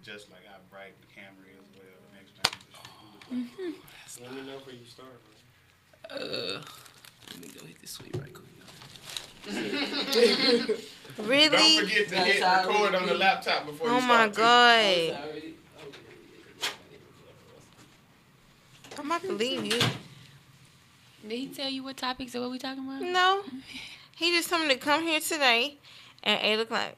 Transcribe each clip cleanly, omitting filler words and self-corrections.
adjust like how bright the camera is. Well, the next time. Let me know before you start, Let me go hit this sweet right quick. Really? Don't forget to hit record on the laptop before you Oh my start. god. I'm about to leave you. Did he tell you what topics or what we talking about? No. He just told me to come here today at 8 o'clock.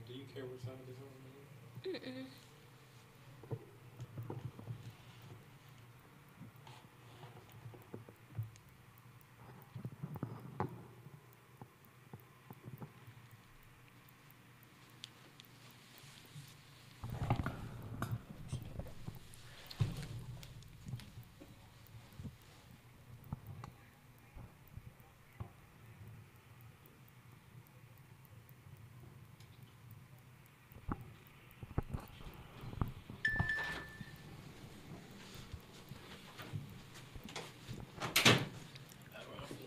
Do you care what side it's on? Mm-mm.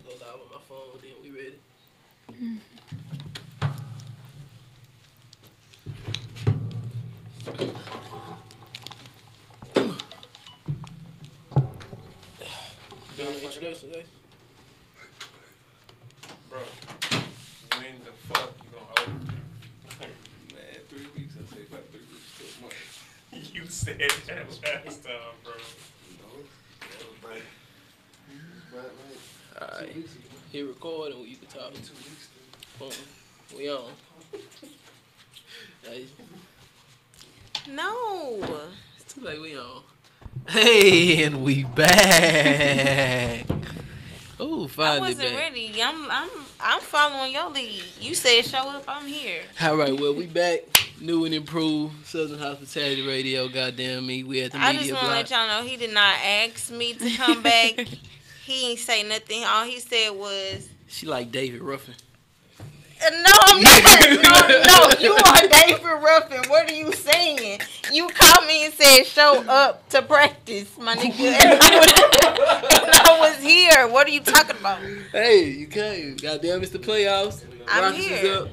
Go live on my phone, then we ready. Doing the introduction, guys. Bro, when the fuck you gonna open? Man, 3 weeks. I say about 3 weeks to a month. You said that last time, bro. Alright. Hit record and you can talk. 2 weeks. We on. Hey, No. it's too late, we on. Hey, and we back. Oh, I finally wasn't back. ready. I'm following your lead. You said show up, I'm here. Alright, well, we back. New and improved. Southern Hospitality Radio, goddamn me. We at the I just media want to block. let y'all know he did not ask me to come back. He ain't say nothing. All he said was, She like David Ruffin. no, I'm not. No, you are David Ruffin. What are you saying? You called me and said show up to practice, my nigga. And I was here. What are you talking about? Hey, you came. Goddamn, it's the playoffs. I'm Rockets is here. up.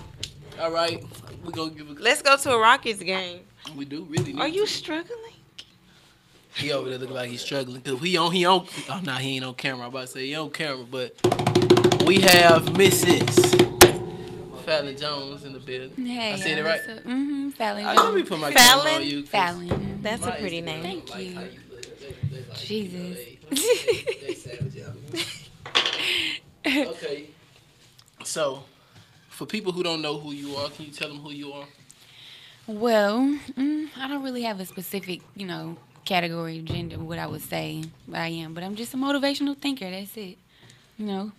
All right, we gonna give a. Let's go to a Rockets game. We do really need Are you to. struggling? He over there looking like he's struggling because he on. Oh no, he ain't on camera. I'm about to say he on camera, but we have Mrs. Fallon Jones in the building. Hey, I said it right. Mm-hmm. Fallon. I let me put my camera Fallon? on you. 'cause Fallon. That's a my pretty Instagram name. Thank like you. how look. They like Jesus. They savage out. Okay. So, for people who don't know who you are, can you tell them who you are? Well, I don't really have a specific, category, gender, what I would say I am, but I'm just a motivational thinker. That's it.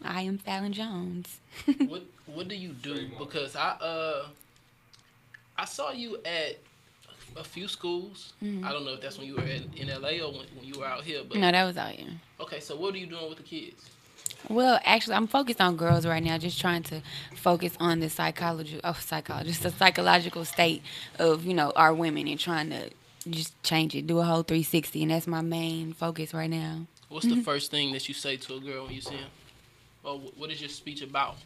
I am Fallon Jones. What do you do? Because I saw you at a few schools. I don't know if that's when you were in LA or when you were out here. But No, that was out here. okay, so what are you doing with the kids? Well, actually, I'm focused on girls right now, just trying to focus on the the psychological state of, our women and trying to just change it, do a whole 360, and that's my main focus right now. What's the first thing that you say to a girl when you see them? Or what is your speech about?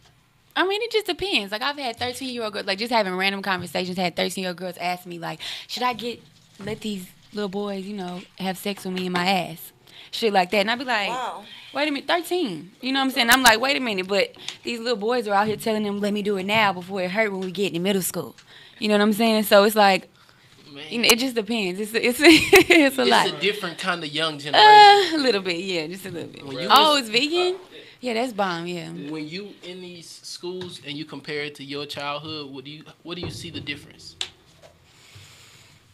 I mean, it just depends. Like, I've had 13-year-old girls, like, just having random conversations, had 13-year-old girls ask me, like, should I let these little boys, have sex with me in my ass? Shit like that. And I'd be like, Wow. wait a minute, 13. You know what I'm saying? I'm like, wait a minute, but these little boys are out here telling them, let me do it now before it hurt when we get in middle school. You know what I'm saying? So it's like, Man. You know, it just depends. It's a lot. It's a different kind of young generation. A little bit, yeah, just a little bit. When you Oh, was- it's vegan? Yeah, that's bomb, yeah. When you in these schools and you compare it to your childhood, what do you see the difference?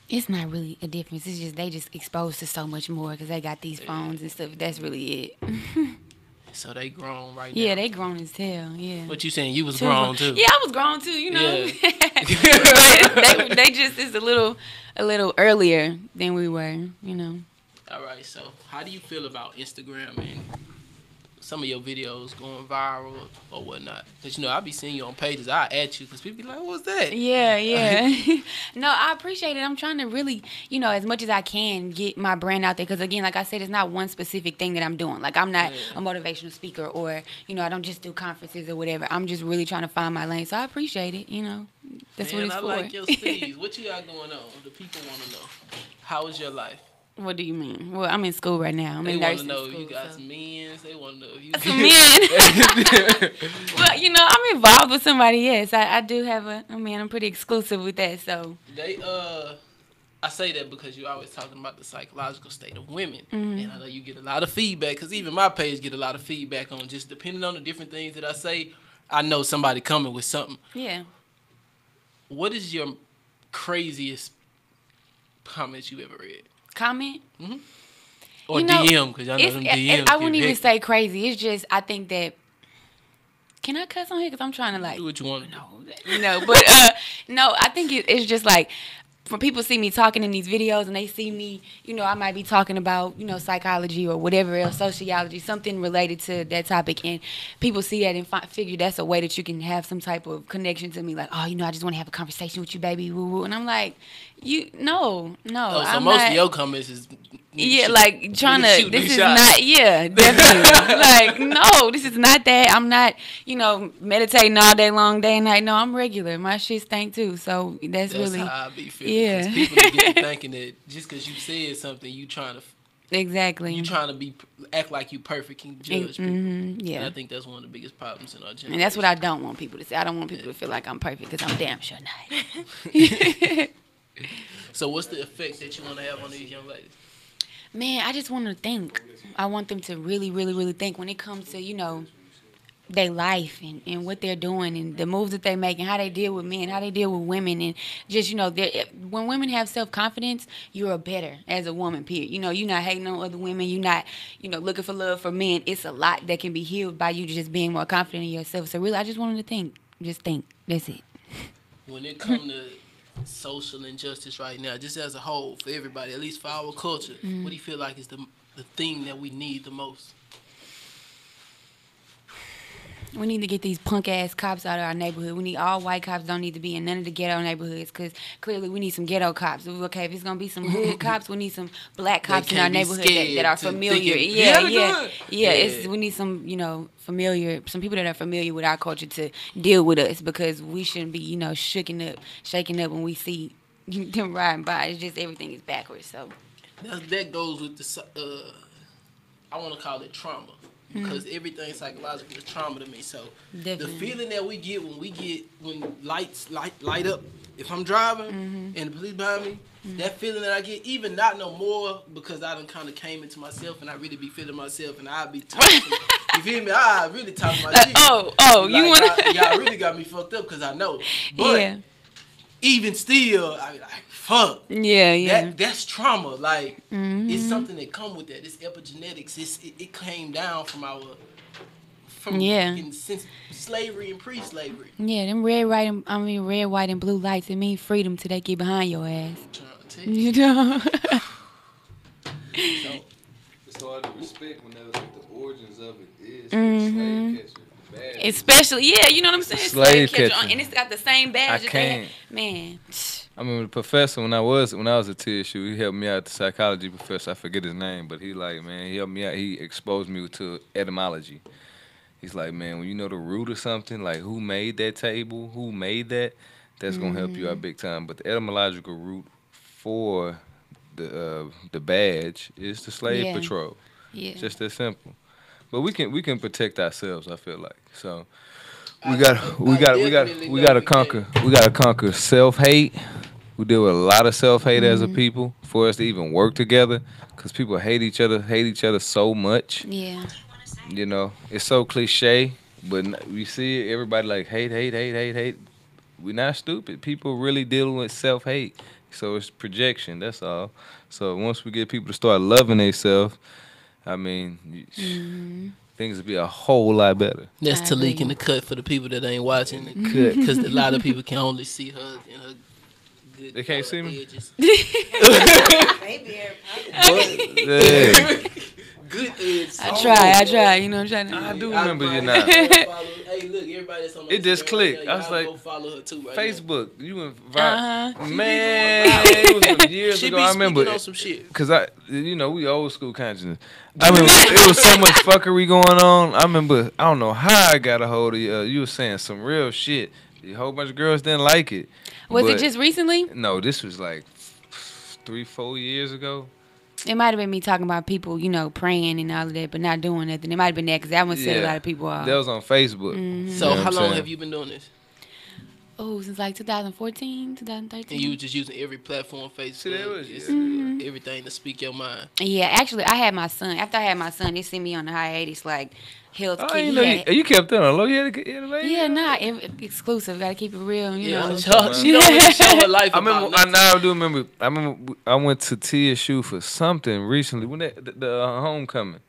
It's not really a difference. It's just they just exposed to so much more because they got these phones and stuff. That's really it. So they grown right now. Yeah, they grown as hell, yeah. What you saying? You was grown too. Yeah, I was grown too, you know. Yeah. they just is a little earlier than we were, you know. All right. So how do you feel about Instagram and some of your videos going viral or whatnot? Because, I be seeing you on pages. I at you because people be like, what's that? Yeah. No, I appreciate it. I'm trying to really, as much as I can get my brand out there. Because, again, like I said, it's not one specific thing that I'm doing. Like, I'm not a motivational speaker or, I don't just do conferences or whatever. I'm just really trying to find my lane. So I appreciate it, That's Man, what it's I for. like your steez. What you got going on? The people want to know. How is your life? What do you mean? Well, I'm in school right now. I'm They in want to nursing know school. you got so. some men. They want to know if you Some men. Well, I'm involved with somebody. Yes, I do have I'm pretty exclusive with that. So They I say that because you always talking about the psychological state of women, Mm-hmm. and I know you get a lot of feedback. Because even my page get a lot of feedback on just depending on the different things that I say. I know somebody coming with something. yeah. What is your craziest comments you ever read? Comment. Or You know, DM, because y'all know them DMs. I wouldn't get even hectic. say crazy. It's just I think that. Can I cuss on here? Because I'm trying to like. Do what you want to do. But no, I think it's just like when people see me talking in these videos and they see me, I might be talking about, psychology or whatever else, sociology, something related to that topic, and people see that and figure that's a way that you can have some type of connection to me, like, oh, I just want to have a conversation with you, baby, woo woo, and I'm like, no, Oh, so I'm most not, of your comments is yeah, like trying niggas to. shoot This these is shots. not. Yeah, definitely. Like no, this is not that. I'm not. Meditating all day long, day and night. No, I'm regular. My shit stank too. So that's really how I be feeling. Yeah. 'Cause people get to thinking that just because you said something, you trying exactly. to act like you perfect and judge people. And Yeah, I think that's one of the biggest problems in our generation. and that's what I don't want people to say. I don't want people to feel like I'm perfect because I'm damn sure not. So what's the effect that you want to have on these young ladies? Man, I just want to think. I want them to really, really, really think when it comes to, their life and what they're doing and the moves that they make and how they deal with men, how they deal with women. And just, when women have self-confidence, you're better as a woman, period. You're not hating on other women. You're not, looking for love for men. It's a lot that can be healed by you just being more confident in yourself. So really, I just want them to think. Just think. That's it. When it comes to social injustice right now, just as a whole, for everybody, at least for our culture, what do you feel like is the thing that we need the most? We need to get these punk ass cops out of our neighborhood. We need all white cops. Don't need to be in none of the ghetto neighborhoods because clearly we need some ghetto cops. Okay, if it's gonna be some hood cops, we need some black cops in our can't be neighborhood scared that are to familiar. think it- Yeah. Yeah. We need some, familiar, some people that are familiar with our culture to deal with us because we shouldn't be, shaking up when we see them riding by. It's just everything is backwards. So That goes with the, I want to call it trauma. Because everything psychological is trauma to me. So Definitely. the feeling that we get when lights light up, if I'm driving and the police behind me, that feeling that I get, even not no more because I done kind of came into myself and I really be feeling myself and I be talking. You feel me? I really talking my shit. You want to? Y'all really got me fucked up because I know. But Yeah. even still, I be like, fuck. Yeah. That's trauma. Like it's something that come with that. It's epigenetics. It came down from since slavery and pre-slavery. Yeah, them red, white, and blue lights. It mean freedom till they get behind your ass. I'm trying to tell you. So, It's hard to respect whenever the origins of it is slave catcher. Bad. Especially, yeah, you know what I'm saying? Slave catcher catcher. and it's got the same badge. I that they can't. had. Man, I mean, the professor when I was at TSU, he helped me out. The psychology professor, I forget his name, but he helped me out. He exposed me to etymology. He's like, man, when you know the root of something, like who made that table, who made that, that's gonna help you out big time. But the etymological root for the badge is the slave Yeah. patrol. yeah. Just that simple. But we can protect ourselves. I feel like so. We gotta conquer self-hate. We deal with a lot of self-hate as a people for us to even work together, because people hate each other so much. Yeah. You know, it's so cliche, but we see it. Everybody like hate. We're not stupid. People really dealing with self-hate. So it's projection. That's all. So once we get people to start loving themselves, I mean, things will be a whole lot better. That's I Talik agree. in the cut for the people that ain't watching the cut, because a lot of people can only see her in her good. They can't see me? edges. Maybe everybody. Yeah. Good edges. I try. You know, I'm trying to. I do remember you now. Hey, look, everybody that's on my It just Instagram clicked. right now, I was y'all like, go follow her too right Facebook, you went viral. Uh-huh. Man, it was some years She ago. be I remember. speaking on some shit. Cause we old school consciousness. I remember it was so much fuckery going on. I remember, I don't know how I got a hold of you. You were saying some real shit. A whole bunch of girls didn't like it. Was it But- just recently? No, this was like 3-4 years ago. It might have been me talking about people, you know, praying and all of that, but not doing nothing. It might have been that because that one set a Yeah. lot of people off. That was on Facebook. So You know what how I'm long saying? have you been doing this? Oh, since like 2014, 2013. And you was just using every platform, Facebook, See, that was- just Mm-hmm. everything to speak your mind. Yeah, actually, I had my son. After I had my son, they sent me on the hiatus, like health Oh, I kit. didn't He know had- you kept that on low. You had a lady? Yeah, nah, exclusive. Gotta keep it real, you know. She don't really show her life I about remember. nothing. I do remember. I remember. I went to TSU for something recently when the homecoming,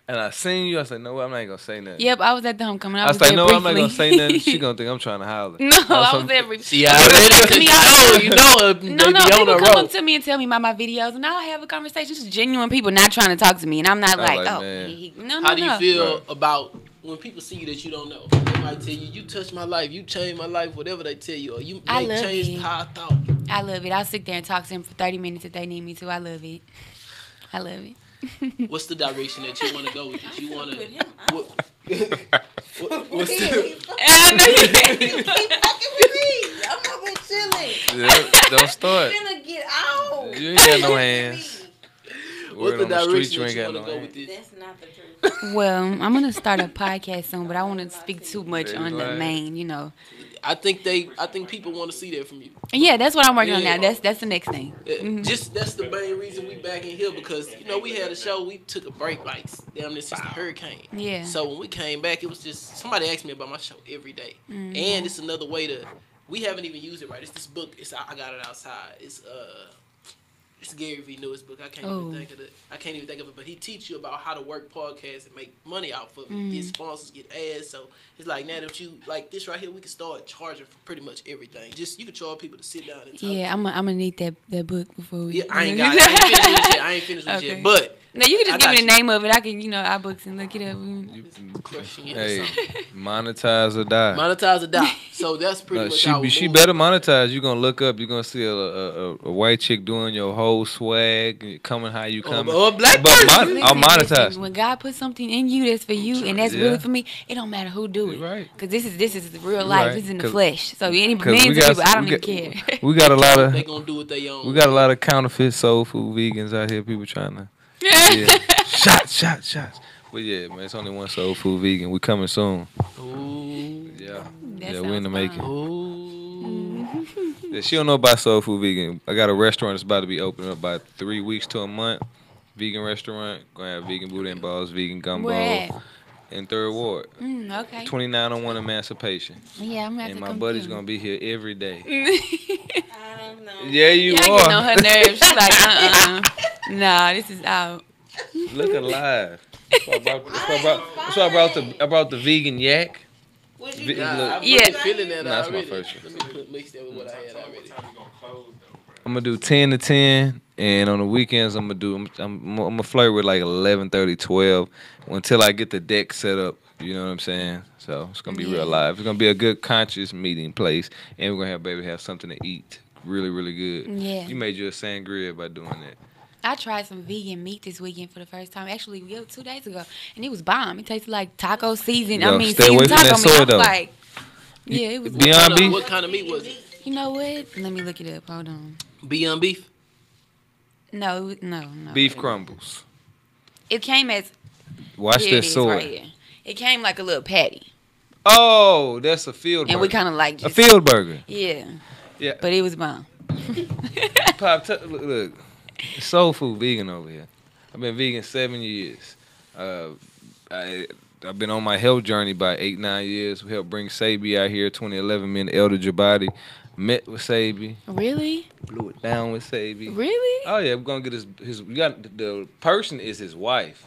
and I seen you. I said, "No, I'm not gonna say nothing." Yep, I was at the homecoming. I I was was like, there "No, I'm not briefly. gonna say nothing." She gonna think I'm trying to holler. No, I was there briefly. See, I already Me, you know her, they No, be on people the come road. up to me and tell me about my videos, and I'll have a conversation. Just genuine people not trying to talk to me, and I'm not I like, like, oh, man. no. How do you feel Right. about when people see you that you don't know? They might tell you, "You touched my life, you changed my life," whatever they tell you, or you I may love changed it. how I thought. I love it. I'll sit there and talk to them for 30 minutes if they need me to. I love it. I love it. What's the direction that you want to go with this? You want to what's the I know you- Keep fucking with me. I'm not been chilling. Yeah, don't start. I'm gonna get out. You ain't got no hands. what's Word the on the streets, direction you that ain't you got want no to go with hands. this? That's not the truth. Well, I'm gonna start a podcast soon, but I want to speak too much on the Right. main, you know. I think people want to see that from you. Yeah, that's what I'm working on Yeah. now. That's the next thing. Just that's the main reason we back in here, because we had a show, we took a break like damn near since the hurricane. Yeah. So when we came back, it was just somebody asked me about my show every day. And it's another way to. We haven't even used it right. It's this book. I got it outside. It's Gary V. Lewis book. I can't even think of it. But he teach you about how to work podcasts and make money off of it. Get sponsors, get ads. So it's like now that you like this right here, we can start charging for pretty much everything. Just you can charge people to sit down and talk. Yeah, I'm gonna need that book before we. Yeah, I ain't finished with it Okay. yet. But No, you can I just give me got the name of it. I can, iBooks and look it up. crushing it. Hey, or something. monetize or die. Monetize or die. So that's pretty No, much how we she move. better monetize. You gonna look up. You gonna see a white chick doing your whole swag, coming how you coming. Or a black But person. I'll monetize. When God puts something in you that's for you and that's Yeah. really for me, it don't matter who do it. Right. Cause this is the real life. Right. This is in the 'Cause- flesh. So any 'cause millions we of got- people, I don't we even got- care. We got a lot of They gonna do what they own. we got a lot of counterfeit soul food vegans out here. People trying to shots. But yeah, man, it's only one soul food vegan. We coming soon. Ooh. Yeah, That yeah, we in the sounds making. fun. Ooh. Yeah, she don't know about soul food vegan. I got a restaurant that's about to be opening up about 3 weeks to a month. Vegan restaurant. Gonna have vegan booty and balls, vegan gumbo. Where at? In 3rd Ward. Okay. 2901 Emancipation. Yeah, I'm gonna have And to my come buddy's through. gonna be here every day. I don't know. Yeah, you Yeah, I get on are. her nerves. She's like, Nah, this is out. Look alive. That's why I brought the vegan yak. What Vi- you do? Nah, look. I'm Yeah. really feeling that Nah, that's my already. first one. Let me mix that with what I had already. I'm gonna do 10 to 10, and on the weekends I'm gonna flirt with like 11:30, 12 until I get the deck set up. You know what I'm saying? So it's gonna be real live. It's gonna be a good conscious meeting place, and we're gonna have baby have something to eat. Really, really good. Yeah. You made you a sangria by doing that. I tried some vegan meat this weekend for the first time. Actually, 2 days ago, and it was bomb. It tasted like taco season. Yo, I mean, stay seasoned away from taco that meat. soy I was dough. like, yeah, it was. Beyond beef. What kind of meat was it? You know what? Let me look it up. Hold on. Beyond beef. No. Beef crumbles. It came as Watch here it this is sword. right here. It came like a little patty, Oh, that's a field and burger. we kind of like A just field burger. yeah. Yeah. But it was bomb. Pop, look, soul food vegan over here. I've been vegan 7 years. I've been on my health journey by 8-9 years. We helped bring Sabi out here 2011. Me and Elder Jabati met with Sabi. Really? Blew it down with Sabi. Really? Oh yeah, we're gonna get his. We got the person is his wife.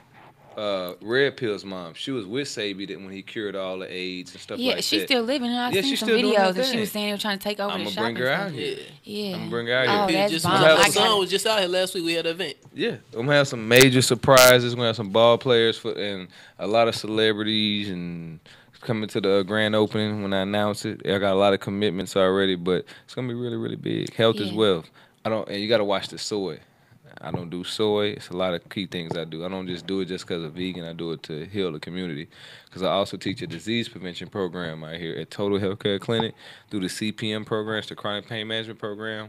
Red Pill's mom. She was with Sabi that when he cured all the AIDS and stuff like that. Yeah, she's still living. I Yeah, seen she's some still doing her videos and she thing. was saying they were trying to take over I'm the gonna shop. bring her out and here. stuff. Yeah. I'm gonna bring her out Oh, here. that's Just bomb. We'll have I my son got was just out here last week. We had an event. Yeah, I'm gonna have some major surprises. We're gonna have some ball players and a lot of celebrities and coming to the grand opening when I announce it. I got a lot of commitments already, but it's gonna be really, really big. Health is Yeah. wealth. And you gotta watch the soy. I don't do soy. It's a lot of key things I do. I don't just do it just because I'm vegan. I do it to heal the community. Because I also teach a disease prevention program out here at Total Healthcare Clinic. Do the CPM programs, the chronic pain management program.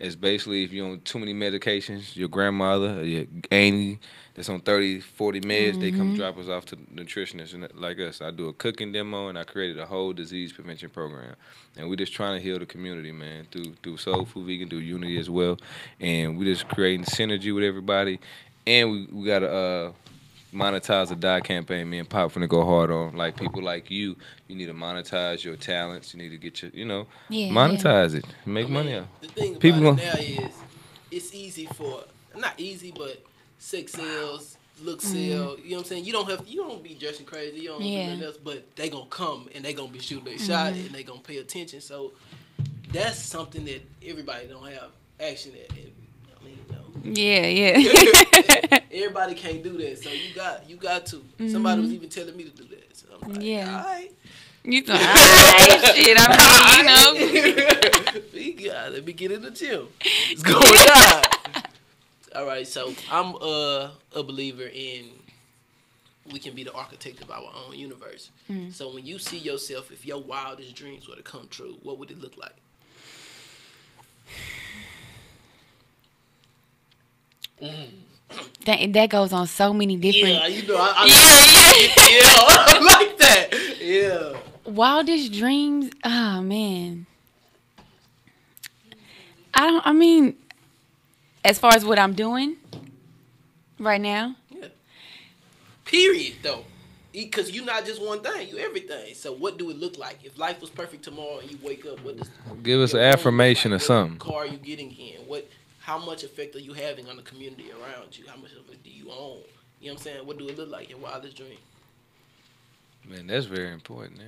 It's basically if you're on too many medications, your grandmother or your auntie that's on 30, 40 meds, they come drop us off to nutritionists and like us. I do a cooking demo and I created a whole disease prevention program. And we're just trying to heal the community, man, through Soul Food Vegan, through Unity as well. And we're just creating synergy with everybody. And we got to monetize the die campaign. Me and Pop finna go hard on. Like people like you need to monetize your talents. You need to get your, Yeah, monetize it. Make I mean, money out. The thing about People it gon- now is it's easy for, not easy, but sex sales, look sell. You know what I'm saying? You don't be dressing crazy. You don't do nothing else, but they gonna come and they gonna be shooting their shot and they gonna pay attention. So that's something that everybody don't have action at. I mean, Yeah. everybody can't do that. So you got to. Somebody was even telling me to do that. So I'm like, Yeah. all right. You thought, shit, I mean, We gotta be getting the gym. It's going down. All right, so I'm a believer in we can be the architect of our own universe. So when you see yourself, if your wildest dreams were to come true, what would it look like? that goes on so many different. Yeah, you know, I like that. Yeah. Wildest dreams. Oh man. I mean, as far as what I'm doing right now. Yeah. Period, though. Because you're not just one thing, you everything. So what do it look like? If life was perfect tomorrow and you wake up, what does Give us an your home look affirmation like? or something. What car are you getting in? How much effect are you having on the community around you? How much of it do you own? You know what I'm saying? What do it look like? Your wildest dream. Man, that's very important. Man.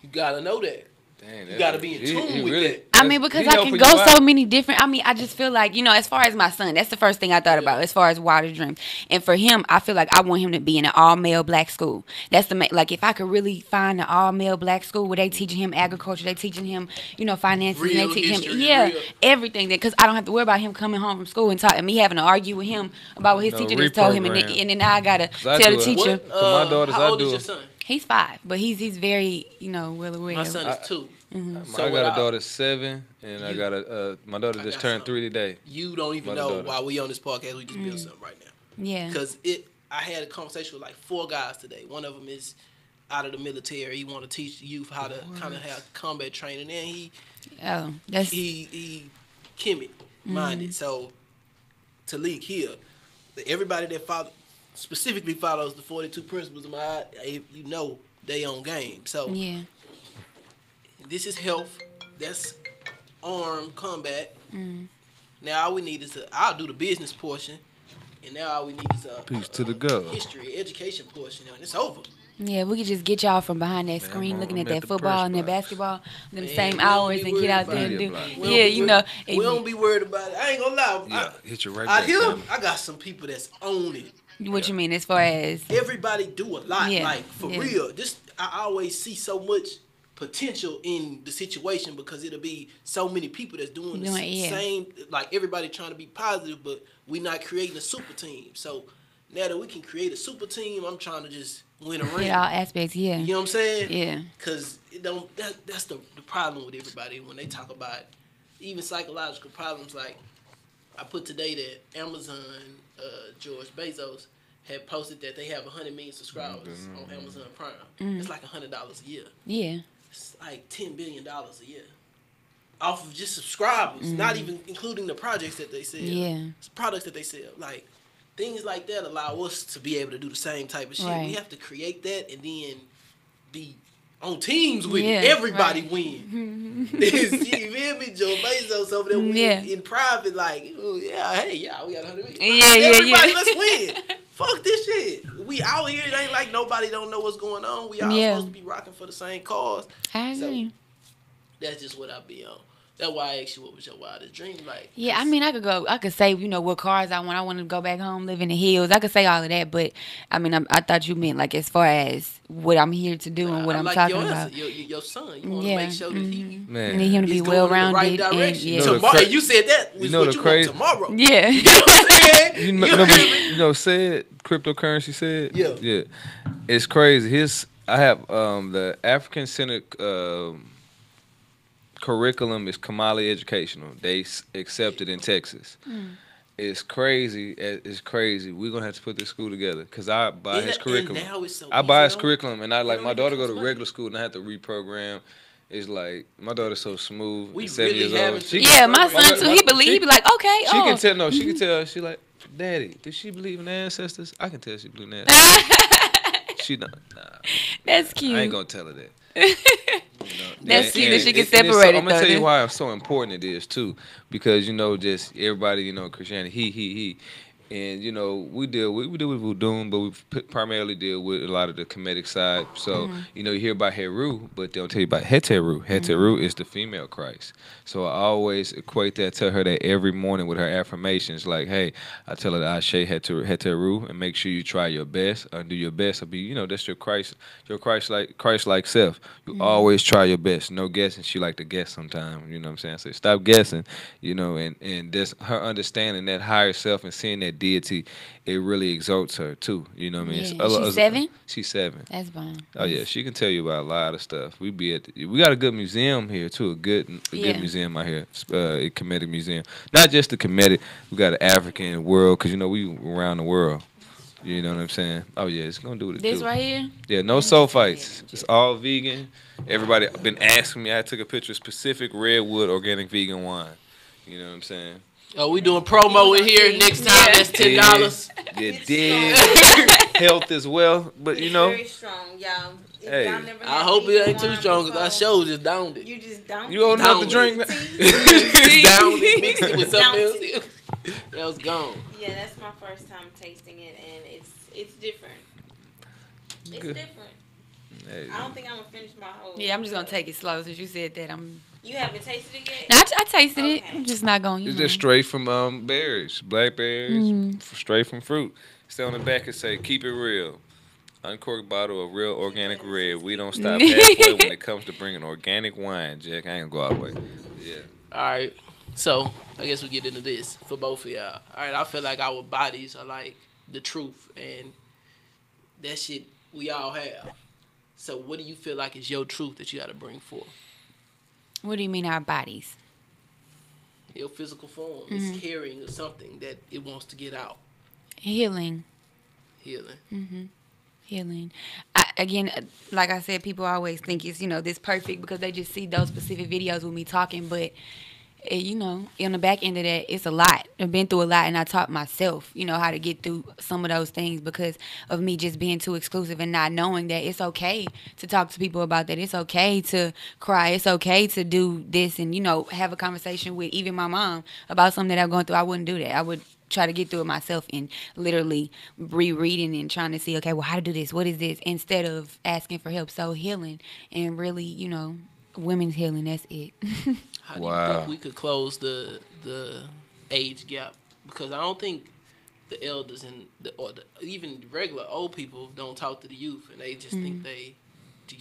You gotta know that. Dang, You gotta be in tune with that. I mean, because I can go so many different. I mean, I just feel like, as far as my son, that's the first thing I thought about. As far as wildest dreams, and for him, I feel like I want him to be in an all male black school. That's like if I could really find an all male black school where they teaching him agriculture, they teaching him, finances, and Real they teach history, him, real. everything. Because I don't have to worry about him coming home from school and talking, me having to argue with him about what his teacher just told him, and then now I gotta I tell do the it. teacher. my daughters, how I old do is your it. son? He's 5, but he's very well aware. My of- son is 2. I got a daughter 7, and I got my daughter I just got turned something. 3 today. You don't even Mother know daughter. why we on this podcast. We just built something right now. Yeah. Because I had a conversation with like 4 guys today. One of them is out of the military. He want to teach the youth how to kind of have combat training. And he Kemet minded. So Talik here, everybody that specifically follows the 42 principles of my, they on game. So Yeah. this is health. That's armed combat. Now all we need is I'll do the business portion, and now all we need is Peace to the God. history, education portion, and it's over. Yeah, we could just get y'all from behind that screen I'm looking at at that the football press and that box. basketball, them Man, same we don't hours, be and get out worried there and do. about it. We Yeah, don't be we don't be worried about it. I ain't gonna lie. Yeah, hit you right Out back. here, man. I got some people that's on it. What you mean as far as? Everybody do a lot, Yeah, like for yeah. real. I always see so much potential in the situation because it'll be so many people that's doing the Yeah. same. Like everybody trying to be positive, but we not creating a super team. So now that we can create a super team, I'm trying to just win a ring. In all aspects, yeah. You know what I'm saying? Yeah. Cause it don't. That's the problem with everybody when they talk about even psychological problems. Like I put today that Amazon, George Bezos had posted that they have 100 million subscribers on Amazon Prime. It's like $100 a year. Yeah. It's like $10 billion a year. off of just subscribers, not even including the projects that they sell. Yeah. Products that they sell. Like, things like that allow us to be able to do the same type of shit. Right. We have to create that and then be on teams with Yeah, it. Everybody right. win. You feel me? Joe Bezos over there win Yeah. in private, like, oh, yeah, hey, yeah, we got 100 million. Yeah, Everybody, yeah. let's win. Fuck this shit. We out here. It ain't like nobody don't know what's going on. We all Yeah. supposed to be rocking for the same cause. I So, agree. that's just what I be on. That's why I asked you what was your wildest dream. Like, Yeah, I mean, I could say, you know, what cars I want. I want to go back home, live in the hills. I could say all of that, but I mean, I thought you meant like as far as what I'm here to do and what I I'm like talking your about. answer. Your son. You want to Yeah, make sure that he Man, I need him to be he's going in the right well-rounded and direction. yeah. You know the Tomorrow, cra- you said that was you know what the you crazy- want tomorrow. Yeah. You know what I'm saying? You know, said cryptocurrency said. Yeah. It's crazy. I have the African Center curriculum is Kamali Educational. They accepted in Texas. It's crazy. It's crazy. We're gonna have to put this school together because I buy his curriculum. And now it's so I buy his easy, though. curriculum, and I like don't my even daughter go cost to money. regular school, and I have to reprogram. It's like my daughter's so smooth. We at 7 really years old. haven't She seen- Yeah, my son My- too. He believe. He be like, okay, She oh. can tell. No, she can tell. She like, Daddy, does she believe in the ancestors? I can tell she believe in the ancestors. She don't. Nah, That's cute. I ain't gonna tell her that. You know, That's cute that she can it's so- separate it, I'm gonna though, tell you then. why it's so important it is too, because you know, just everybody, you know, Christianity, he, and you know, we deal with voodoo, but we primarily deal with a lot of the comedic side. So you know, you hear about Heru, but they don't tell you about Heteru. Heteru is the female Christ. So I always equate that, tell her that every morning with her affirmations, like, hey, I tell her that I say Heteru, and make sure you try your best, do your best, or be, you know, that's your Christ-like self. You always try your best, no guessing. She like to guess sometimes, you know what I'm saying? I say, stop guessing, you know, and that's her understanding that higher self and seeing that deity, it really exalts her too, you know what I mean? Yeah. She's 7? She's 7. That's fine. Oh yeah, she can tell you about a lot of stuff. We got a good museum here too, a good Yeah. museum out here, a Kemetic museum. Not just the Kemetic, we got an African world, cause you know we around the world. You know what I'm saying? Oh yeah, it's gonna do what it This do. right here? Yeah, no sulfites. It's all vegan. Everybody been asking me. I took a picture of specific Redwood organic vegan wine. You know what I'm saying? Oh, we doing promo in here. Next time, that's $10. Yeah, dig. Health as well, but you know, Very strong, y'all. If Hey. y'all never I had hope it vegan ain't too wine strong, because I before, sure just downed it. You just don't. you old enough to Down drink with that? Downed it, mixed it with something Downed else. That was gone. Yeah, that's my first time tasting it, and it's different. It's Good. different. Hey, I don't think I'm gonna finish my whole. Yeah, I'm just gonna take it slow since you said that. You haven't tasted it yet? No, I tasted it. Okay. I'm just not going. it's just straight from berries, blackberries, straight from fruit. Stay on the back and say, "Keep it real." Uncorked bottle of real organic red. We don't stop halfway when it comes to bringing organic wine, Jack. I ain't gonna go all the way. Yeah. All right. So, I guess we get into this for both of y'all. All right. I feel like our bodies are like the truth, and that shit we all have. So, what do you feel like is your truth that you got to bring forth? What do you mean our bodies? Your physical form is carrying something that it wants to get out. Healing. Healing. Healing. Again, like I said, people always think it's, you know, this perfect because they just see those specific videos with me talking. But, you know, on the back end of that, it's a lot. I've been through a lot, and I taught myself, you know, how to get through some of those things because of me just being too exclusive and not knowing that it's okay to talk to people about that. It's okay to cry. It's okay to do this and, you know, have a conversation with even my mom about something that I'm going through. I wouldn't do that. I would try to get through it myself and literally rereading and trying to see, okay, well, how to do this? What is this? Instead of asking for help. So healing and really, you know, women's healing, that's it. How do you Wow. think we could close the age gap? Because I don't think the elders and even regular old people don't talk to the youth, and they just think they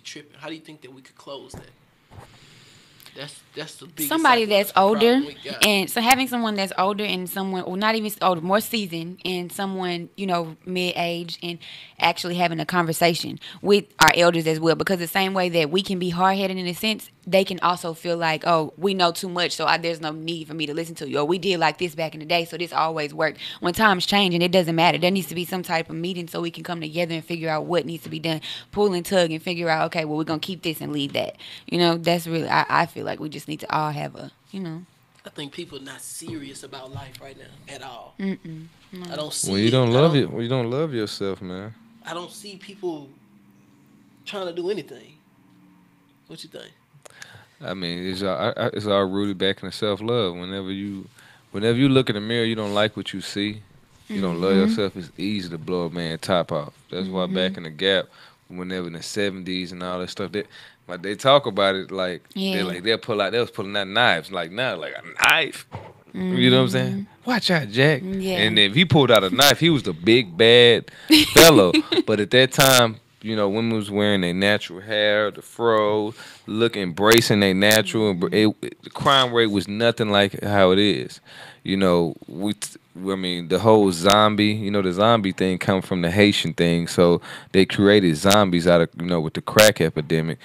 tripping. How do you think that we could close that? That's the biggest Somebody that's psychological older, problem we got. and so having someone that's older and someone, well, not even older, more seasoned, and someone, you know, mid-age, and actually having a conversation with our elders as well. Because the same way that we can be hard-headed in a sense, they can also feel like, oh, we know too much, so there's no need for me to listen to you. Or we did like this back in the day, so this always worked. When times change and it doesn't matter, there needs to be some type of meeting so we can come together and figure out what needs to be done, pull and tug and figure out, okay, well, we're going to keep this and leave that. You know, that's really, I feel like we just need to all have a, you know. I think people are not serious about life right now at all. Mm-mm. No. I don't see. When you don't love it, when you don't love yourself, man. I don't see people trying to do anything. What you think? I mean, it's all rooted back in self-love. Whenever you look in the mirror, you don't like what you see. You don't love yourself. It's easy to blow a man top off. That's why back in the Gap, whenever in the 70s and all that stuff, they talk about it like they was pulling out knives like now, like a knife. You know what I'm saying? Watch out, Jack. Yeah. And if he pulled out a knife, he was the big bad fellow. But at that time, you know, women was wearing their natural hair, the fro, embracing their natural. The crime rate was nothing like how it is. You know, the whole zombie, you know, the zombie thing come from the Haitian thing. So they created zombies out of, you know, with the crack epidemic.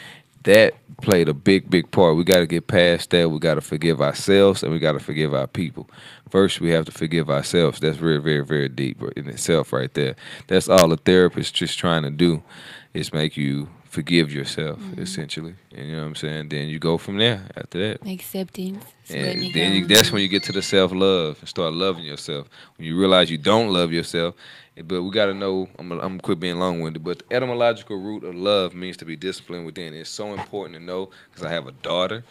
That played a big part. We got to get past that. We got to forgive ourselves and we got to forgive our people. First, we have to forgive ourselves. That's very, very deep in itself right there. That's all the therapist just trying to do is make you forgive yourself, essentially. And you know what I'm saying? Then you go from there after that. Acceptance. And then that's when you get to the self-love and start loving yourself. When you realize you don't love yourself. But we got to know, I'm going to quit being long-winded, but the etymological root of love means to be disciplined within. It's so important to know because I have a daughter,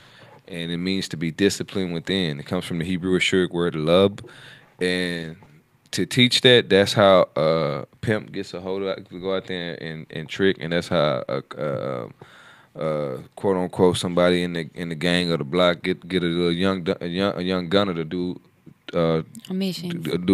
and it means to be disciplined within. It comes from the Hebrew Ashuric word lub. And to teach that, that's how a pimp gets a hold of it, go out there and trick, and that's how quote unquote somebody in the gang or the block get a little young gunner to do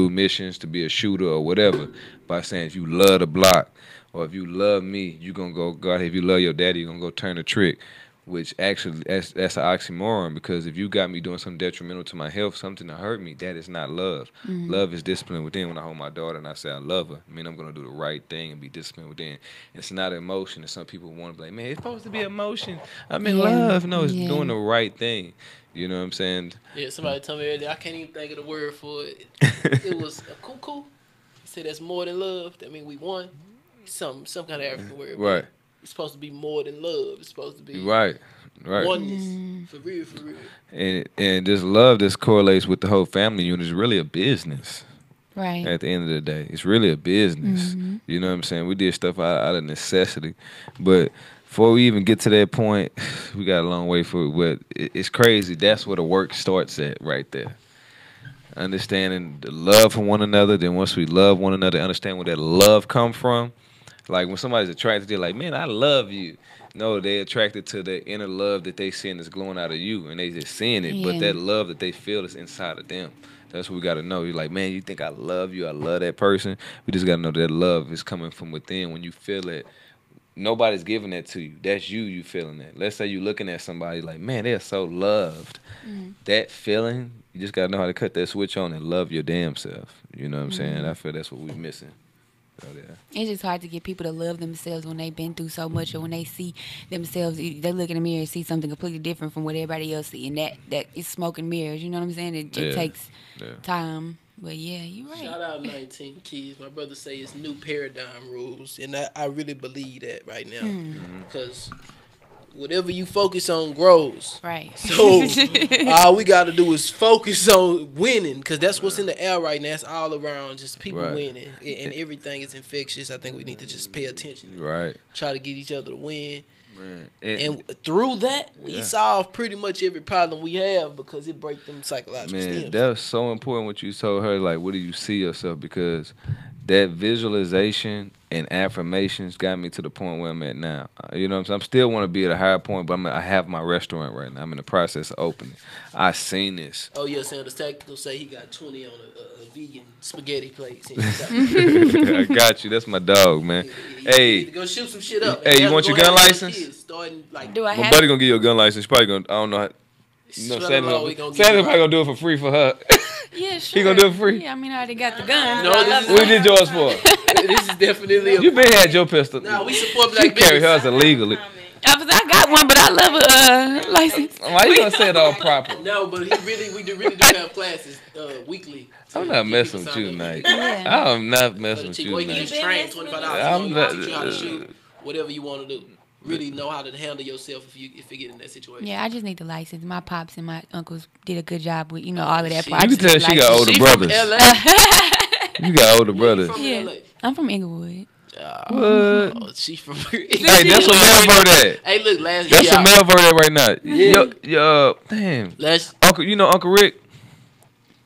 missions, to be a shooter or whatever, by saying if you love the block or if you love me, you gonna go out here. If you love your daddy, you're gonna go turn a trick. Which actually, that's an oxymoron, because if you got me doing something detrimental to my health, something to hurt me, that is not love. Love is discipline within. When I hold my daughter and I say I love her, I mean I'm going to do the right thing and be disciplined within. It's not emotion. And some people want to be like, man, it's supposed to be emotion. I'm in love. No, it's doing the right thing. You know what I'm saying? Yeah, somebody told me earlier, I can't even think of the word for it. It was a cuckoo. He said that's more than love. That means we won. Some kind of African word. Right. It's supposed to be more than love. It's supposed to be right. oneness. For real. And this love, this correlates with the whole family unit, is really a business. Right. At the end of the day, it's really a business. You know what I'm saying? We did stuff out of necessity, but before we even get to that point, we got a long way for it. But it's crazy. That's where the work starts at, right there. Understanding the love for one another. Then once we love one another, understand where that love come from. Like when somebody's attracted, they're like, man, I love you. No, they're attracted to the inner love that they seeing that's glowing out of you, and they just seeing it. But that love that they feel is inside of them. That's what we got to know. You're like, man, you think I love you? I love that person. We just got to know that love is coming from within. When you feel it, nobody's giving that to you. That's you feeling that. Let's say you're looking at somebody like, man, they're so loved. That feeling, you just got to know how to cut that switch on and love your damn self. You know what I'm saying? I feel that's what we're missing. Oh, yeah. It's just hard to get people to love themselves when they've been through so much, or when they see themselves, they look in the mirror and see something completely different from what everybody else see, and that is smoke and mirrors. You know what I'm saying? It takes time. But yeah, you're right. Shout out 19 Keys. My brother say it's new paradigm rules, and I really believe that right now, because whatever you focus on grows. Right. So all we got to do is focus on winning, because that's what's in the air right now. It's all around, just people winning, and everything is infectious. I think we need to just pay attention. Right. Try to get each other to win. Man. And through that, we solve pretty much every problem we have, because it breaks them psychological stems. That was so important what you told her. Like, what do you see yourself? Because that visualization and affirmations got me to the point where I'm at now. You know what I'm saying? I still want to be at a higher point, but I have my restaurant right now. I'm in the process of opening. I seen this. Oh, yeah, Sanders Tactical say he got 20 on a vegan spaghetti plate. I got you. That's my dog, man. Hey. Go shoot some shit up. Hey, you want your gun license? Do I have my buddy gonna give you a gun license. He's probably gonna, I don't know how. Sanders probably gonna do it for free for her. Yeah, sure. He gonna do it free? Yeah, I mean, I already got the gun. No, what did yours for? This is definitely You been had your pistol. No, we support black She carry business. hers illegally. I got one, but I love a license. Why you gonna say it all proper? No, but we really do have classes weekly. I'm not messing with you tonight. Yeah. I'm not messing with you Or you can tonight. just train $25. I'm You not- teach you how to shoot, whatever you want to do. Really know how to handle yourself if you get in that situation. Yeah, I just need the license. My pops and my uncles did a good job with, all of that. She- part. I You can just tell need she the got license. older She from brothers. LA. You got older brothers. From Yeah. LA. I'm from Inglewood. What? Oh, she from. Hey, that's what Melvert at. Hey, look, last That's year. what Melvert at right now. Damn. Last Uncle, you know Uncle Rick?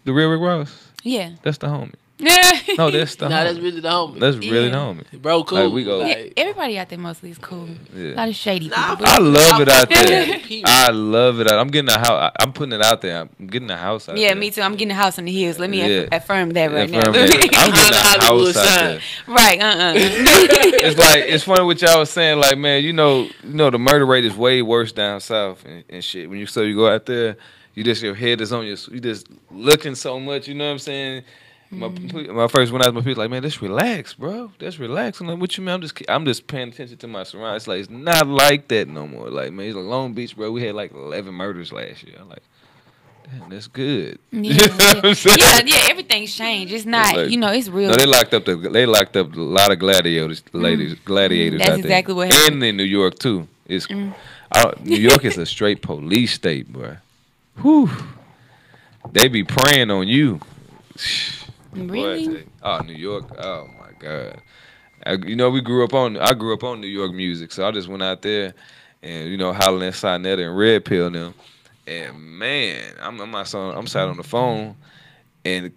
The real Rick Ross? Yeah. That's the homie. Yeah. No, that's the nah, homie. that's really the homie. That's really the Yeah. homie. Bro, cool. Like, we go- Yeah, everybody out there mostly is cool. Yeah. A lot of shady Nah, people. I love it out there. Period. I love it. I'm getting a house. I'm putting it out there. I'm getting a house out Yeah, there. me too. I'm getting a house in the hills. Let me Yeah. affirm that right Affirm now. that. I'm getting a Hollywood house out sign. there. Right, It's like it's funny what y'all was saying. Like, man, you know, the murder rate is way worse down south and shit. When you go out there, your head is on you just looking so much. You know what I'm saying? My first one out, my people like, man, just relax, bro. Just relax. I'm like, what you mean? I'm just paying attention to my surroundings. It's like it's not like that no more. Like, man, it's like Long Beach, bro. We had like 11 murders last year. I'm like, damn, that's good. Yeah, You know what I'm saying? yeah, everything's changed. It's not, Like- it's real. No, they locked up a lot of gladiators, gladiators That's out there. exactly what happened. And in New York too. New York is a straight police state, boy. Whew. They be preying on you. Really? Boy, New York. Oh my God. I grew up on New York music, so I just went out there and hollering at Sinetta and Red Pill and them. And man, I'm sat on the phone, and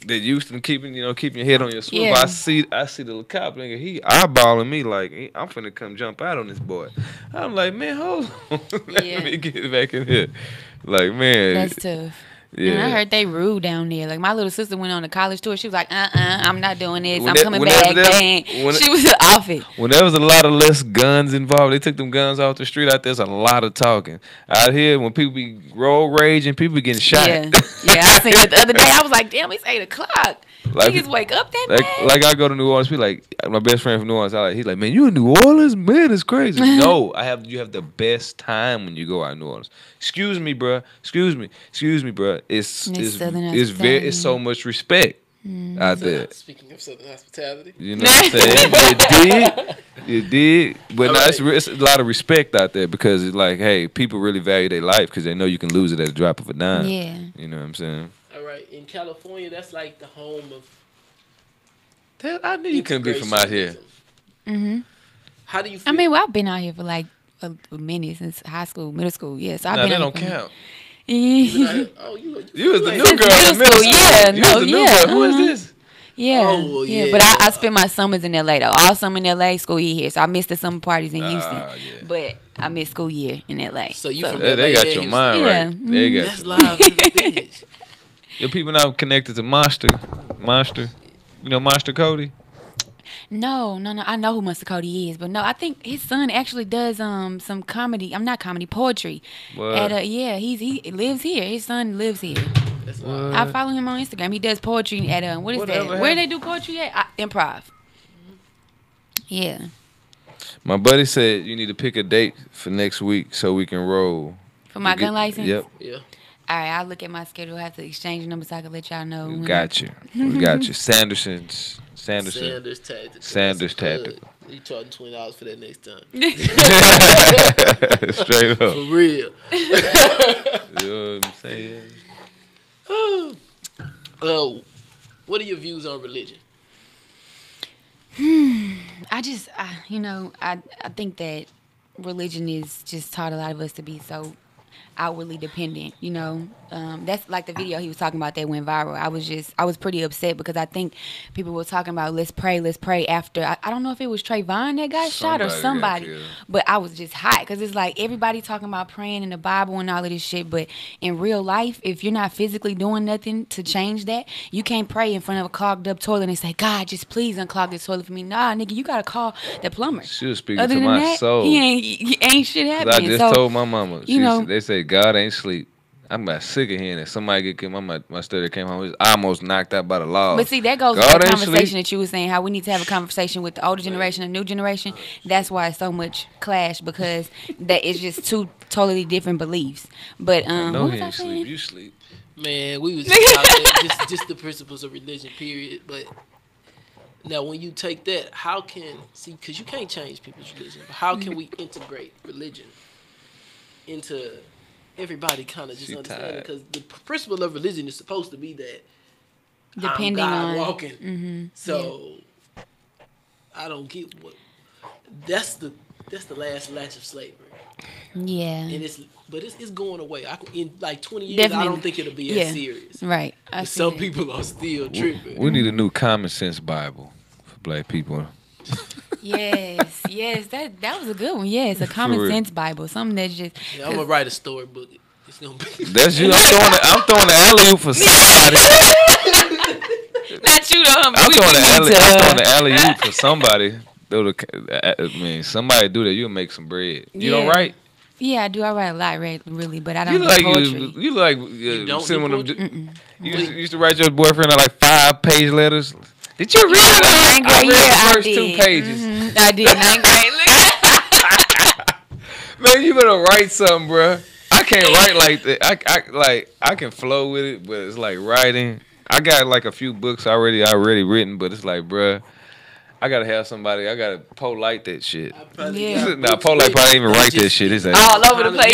they used to keeping your head on your swivel. Yeah. I see the little cop nigga, he eyeballing me like I'm finna come jump out on this boy. I'm like, man, hold on, Yeah. let me get back in here. Like, man, That's tough. yeah. And I heard they rude down there. Like, my little sister went on a college tour. She was like, I'm not doing this. I'm When that- coming whenever back. that- Dang. when- She was off it. When there was a lot of less guns involved, they took them guns off the street out there's a lot of talking. Out here, when people be road raging, people be getting shot. Yeah. Yeah, I seen it the other day. I was like, damn, it's 8 o'clock. Like- Niggas wake up that bad. Like I go to New Orleans, my best friend from New Orleans, he's like, man, you in New Orleans? Man, it's crazy. No, you have the best time when you go out in New Orleans. Excuse me, bruh. Excuse me, bruh. It's Southern it's so much respect out there. Speaking of Southern hospitality. You know what I'm saying? You did. But no, it's a lot of respect out there because it's like, hey, people really value their life because they know you can lose it at a drop of a dime. Yeah. You know what I'm saying? All right, in California, that's like the home of. I knew you couldn't be from out here. Mm-hmm. How do you feel? I mean, well, I've been out here for like a minute since high school, middle school. Yeah, so I've No, been that out don't here for- count. Yeah. Oh, you You was the ain't- new girl in middle school, yeah, You was the new yeah, girl. Who is uh-huh. this? Yeah, Oh, yeah, yeah. but I spent my summers in LA though. All summer in LA, school year here. So I missed the summer parties in Houston, Yeah. but I missed school year in LA. So you from They LA got and your Houston. mind Yeah. right. They got That's you. live in the village. Your people now connected to Monster. You know Monster Cody? No. I know who Mr. Cody is, but no, I think his son actually does some comedy. I'm not comedy, poetry. What? He lives here. His son lives here. That's What? live. I follow him on Instagram. He does poetry at what is Whatever that? Where happened? they do poetry at? Improv. Yeah. My buddy said you need to pick a date for next week so we can roll. For my You get- gun license. Yep. Yeah. All right, I'll look at my schedule. I have to exchange numbers so I can let y'all know. We when got you. We got you. Sanderson. Sanders Tactical. Sanders That's a Tactical. plug. You charging $20 for that next time. Straight up. For real. You know what I'm saying? What are your views on religion? I think that religion is just taught a lot of us to be so outwardly dependent, that's like the video he was talking about that went viral. I was pretty upset because I think people were talking about let's pray after I don't know if it was Trayvon that got shot or Somebody got somebody, killed. but I was just hot because it's like everybody talking about praying in the Bible and all of this shit, but in real life, if you're not physically doing nothing to change that, you can't pray in front of a clogged up toilet and say, God, just please unclog this toilet for me. Nah, nigga, you gotta call the plumber. She was speaking Other to than my that, soul. he ain't shit 'Cause happening. I just So, told my mama. you know- They say God ain't sleep. I'm about sick of hearing that somebody get my study came home. Was almost knocked out by the law. But see, that goes God with the ain't conversation sleep. that you were saying, how we need to have a conversation with the older generation and new generation. That's why it's so much clash, because that is just two totally different beliefs. But No, what he was I ain't sleep. saying? You sleep. Man, we was just about just the principles of religion, period. But now, when you take that, how can because you can't change people's religion, but how can we integrate religion into everybody kind of just She understanding? tired. Because the principle of religion is supposed to be that Depending I'm God on walking. So I don't get what that's the last latch of slavery. Yeah. And it's going away. In like 20 years, Definitely. I don't think it'll be as serious. Right. But some people are still tripping. We need a new common sense Bible for black people. Yes, that was a good one. Yes, a common real. sense Bible, something that's just. Yeah, I'm gonna write a storybook. It's gonna be. That's you. I'm throwing the alley-oop for somebody. Not you though. I'm throwing the alley-oop for somebody. I mean, somebody do that, you'll make some bread. You don't write? Yeah, I do. I write a lot, really, but I don't You do like poetry. you like don't sitting do with them. poetry? You used to write your boyfriend like 5-page letters. Did you read it? Ninth I grade, read yeah, the first I 2 did. pages. I did ninth grade. Look. Man, you better write something, bro. I can't write like that. I can flow with it, but it's like writing. I got like a few books already written, but it's like, bro, I gotta have somebody. I gotta polite that shit. Yeah. Nah, polite probably even write that shit. His ass. All over the place.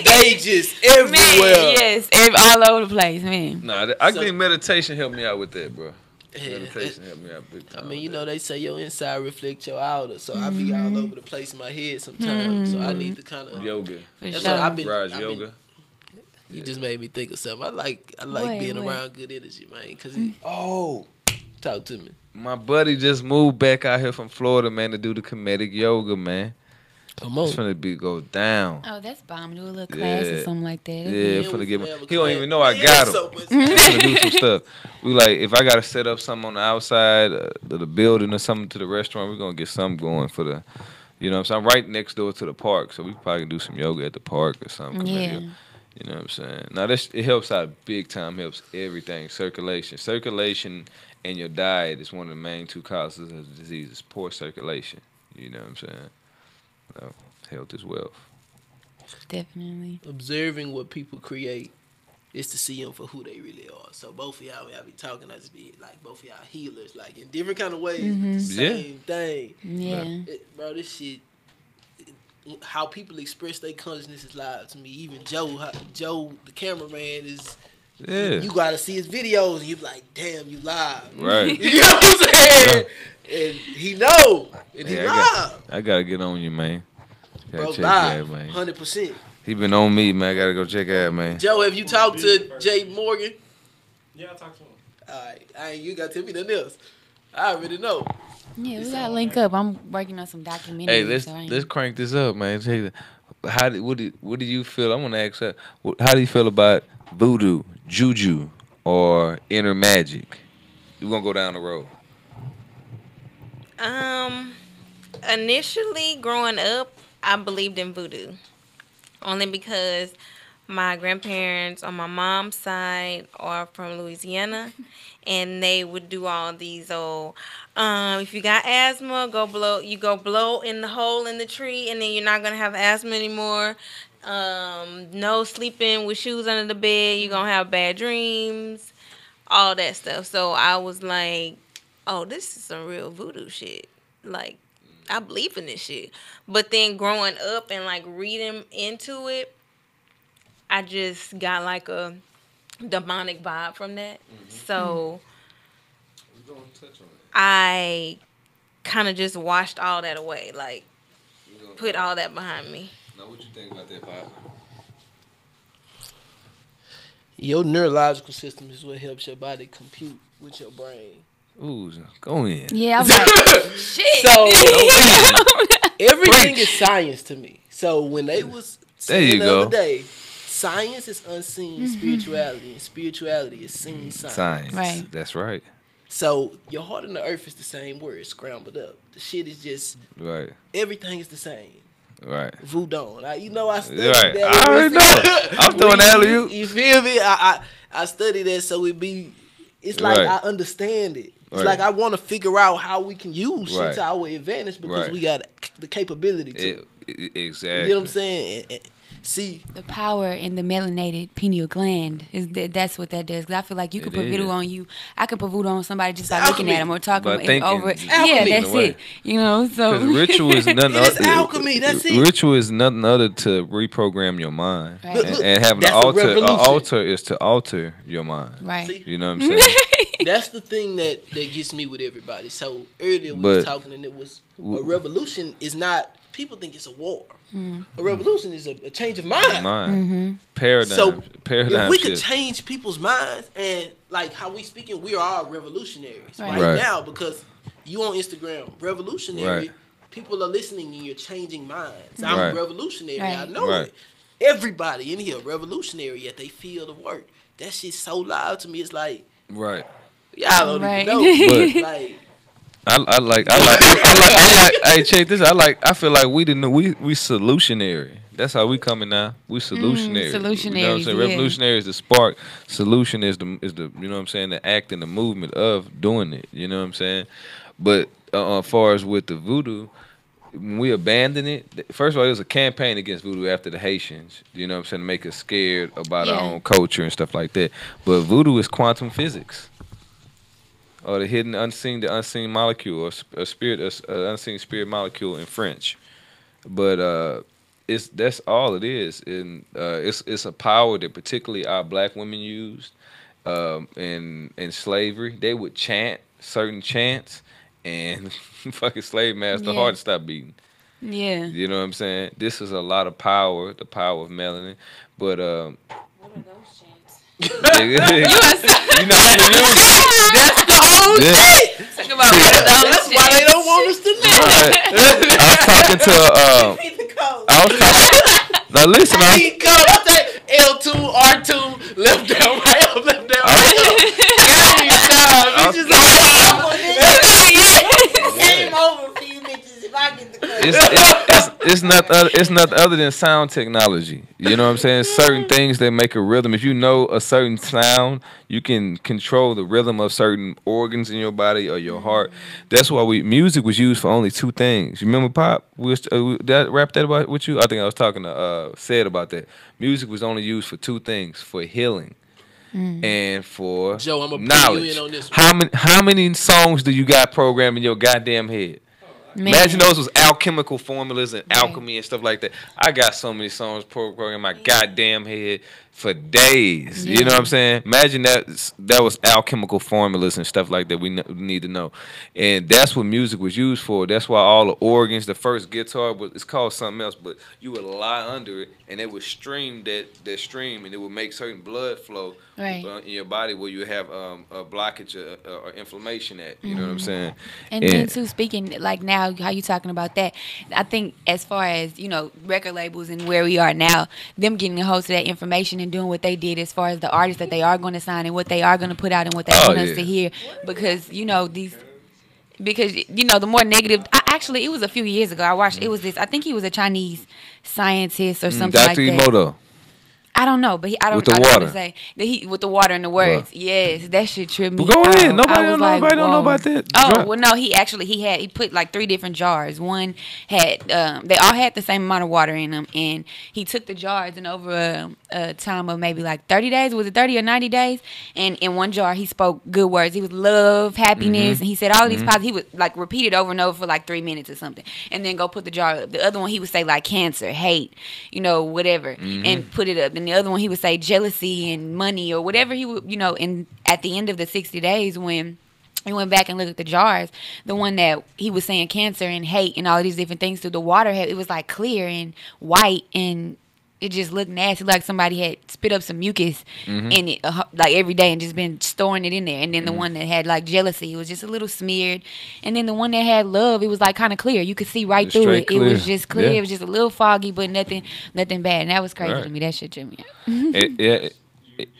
They just Man, everywhere. yes, all over the place, man. Nah, I think meditation helped me out with that, bro. Yeah, Meditation helped me out big I time. mean, you know, they say your inside reflect your outer, so I be all over the place in my head sometimes. So I need to kind of Yoga, For That's sure. what I've been. Raj yoga. You just made me think of something. I like What, being what? around good energy, man. Cause Oh, talk to me. my buddy just moved back out here from Florida, man, to do the comedic yoga, man. Come It's finna go down. Oh, that's bomb. Do a little class or Yeah. something like that. Yeah, we finna give him. have a He don't class. even know I Yeah, got him. so much- Finna do some stuff. We like, if I gotta set up something on the outside of the building or something to the restaurant, we're gonna get something going for the, you know what I'm saying? I'm right next door to the park, so we probably can do some yoga at the park or something. Yeah. You know what I'm saying? Now, it helps out big time, helps everything. Circulation and your diet is one of the main 2 causes of disease. It's poor circulation. You know what I'm saying? So, health is wealth. Definitely. Observing what people create is to see them for who they really are. So both of y'all, when y'all be talking, I just be like, both of y'all healers, like in different kind of ways, but the same thing. Yeah. Bro, this shit, how people express their consciousness is live to me. Even Joe, the cameraman, is. Yeah. You gotta see his videos, and you be like, "Damn, you live." Right. You know what I'm saying? And he know, and he Yeah, live, I gotta get on you, man. Gotta bro. check that, Live, man. 100%. He been on me, man. I gotta go check that, man. Joe, have you talked to Jay Morgan? Yeah, I talked to him. Alright, you gotta tell me nothing else. I already know. Yeah, we gotta link up. I'm working on some documentaries. Hey, so I ain't- let's crank this up, man. What do you feel? I want to ask that. How do you feel about voodoo, juju, or inner magic? We're gonna go down the road. Initially growing up, I believed in voodoo. Only because my grandparents on my mom's side are from Louisiana, and they would do all these old, if you got asthma, go blow in the hole in the tree, and then you're not gonna have asthma anymore. No sleeping with shoes under the bed, you're gonna have bad dreams, all that stuff. So I was like, oh, this is some real voodoo shit. Like, I believe in this shit. But then growing up and like reading into it, I just got like a demonic vibe from that. So We're gonna touch on that. I kind of just washed all that away. Like, put all that behind me. Now, what you think about that, Pop? Your neurological system is what helps your body compute with your brain. Ooh, go in. Yeah, I was like, shit. So everything is science to me. So when they was There you saying the go. other day, science is unseen spirituality, and spirituality is seen science. Science. Right. That's right. So your heart and the earth is the same word, scrambled up. The shit is just Right. everything is the same. Right. Voodoo. Like, you know, I studied Right. that. I already know. I'm throwing the alley-oop. You feel me? I study that so it be. It's like Right. I understand it. It's Right. like I want to figure out how we can use shit Right. to our advantage because Right. we got the capability to. Exactly. You know what I'm saying? See, The power in the melanated pineal gland that's what that does. Because I feel like you can It put voodoo is. on you. I can put voodoo on somebody just by It's looking at them or talking By about thinking. over it. It's Yeah, alchemy. that's In a way. it. You know, so Because ritual is nothing It is other. alchemy, that's it. Ritual is nothing other to reprogram your mind, Right. Look, and having that's an a altar. An revolution. altar is to alter your mind. right. See? You know what I'm saying? that's the thing that gets me with everybody. So earlier we But- was talking, and it was a revolution is not. People think it's a war. A revolution is a change of mind. Mind. Paradigm. So paradigm if we could shift. change people's minds and like how we speaking, we are all revolutionaries right, Right. now because you on Instagram, revolutionary. Right. People are listening and you're changing minds. I'm Right. revolutionary. I Right. know Right. it. Everybody in here revolutionary at they field of work. That shit's so loud to me. It's like Right. y'all don't Right. even know. But- like I like. Hey, check this. I feel like we didn't know we solutionary. That's how we coming now. We solutionary. You know what I'm solutionaries, saying? yeah. Revolutionary is the spark. Solution is the you know what I'm saying, the act and the movement of doing it. You know what I'm saying? But as far as with the voodoo, when we abandoned it, first of all, it was a campaign against voodoo after the Haitians. You know what I'm saying? To make us scared about our Yeah. own culture and stuff like that. But voodoo is quantum physics. Or the hidden, unseen, the unseen molecule, or a spirit, unseen spirit molecule in French. But that's all it is, and it's a power that particularly our black women used in slavery. They would chant certain chants, and fucking slave master Yeah. heart stopped beating. Yeah. You know what I'm saying? This is a lot of power, the power of melanin. But What are those chants? you know how to use it. that's the whole Yeah. shit. Talk about what are those That's why they don't want us to know. I was talking to Repeat the code. I was talking. Now listen, Repeat code. I say L2, R2, left down, right up, left down, right up. Bitches Game over for you bitches if I get the cut. it's not other than sound technology. You know what I'm saying? Certain things that make a rhythm. If you know a certain sound, you can control the rhythm of certain organs in your body or your heart. That's why music was used for only two things. You remember Pop? That rap that about with you? I think I was talking to Said about that. Music was only used for two things: for healing and for Joe, I'ma bring you knowledge. in on this one. How many songs do you got programmed in your goddamn head? Man. Imagine those was alchemical formulas and Right. alchemy and stuff like that. I got so many songs programmed in my goddamn head for days. You know what I'm saying? Imagine that was alchemical formulas and stuff like that we need to know. And that's what music was used for. That's why all the organs, the first guitar, it's called something else, but you would lie under it and it would stream that stream and it would make certain blood flow Right. in your body where you have a blockage or inflammation at. You know what I'm saying? And then too, speaking like now, how you talking about that? I think as far as record labels and where we are now, them getting a hold of that information and doing what they did as far as the artists that they are going to sign and what they are going to put out and what they want us to hear, because the more negative. Actually, it was a few years ago. I watched. It was this. I think he was a Chinese scientist or something like Dr. that. Emoto. I don't know, but I don't With the know what water. to say. With the water and the words. Yes, that shit tripped me. Well, go ahead. out. Nobody I was don't know whoa. about that. Oh Drop. well, no. He put like 3 different jars. One had they all had the same amount of water in them, and he took the jars and over a time of maybe like 30 days. Was it 30 or 90 days? And in one jar he spoke good words. He was love, happiness, and he said all of these positive. He would like repeat it over and over for like 3 minutes or something, and then go put the jar up. The other one he would say like cancer, hate, whatever, and put it up. Then the other one he would say jealousy and money or whatever he would, and at the end of the 60 days when he went back and looked at the jars, the one that he was saying cancer and hate and all of these different things through the water, it was like clear and white, and it just looked nasty, like somebody had spit up some mucus in it like every day and just been storing it in there. And then the one that had like jealousy, it was just a little smeared. And then the one that had love, it was like kind of clear. You could see right It was through straight it. clear. It was just clear. Yeah. It was just a little foggy, but nothing bad. And that was crazy Right. to me. That shit tripped me out. You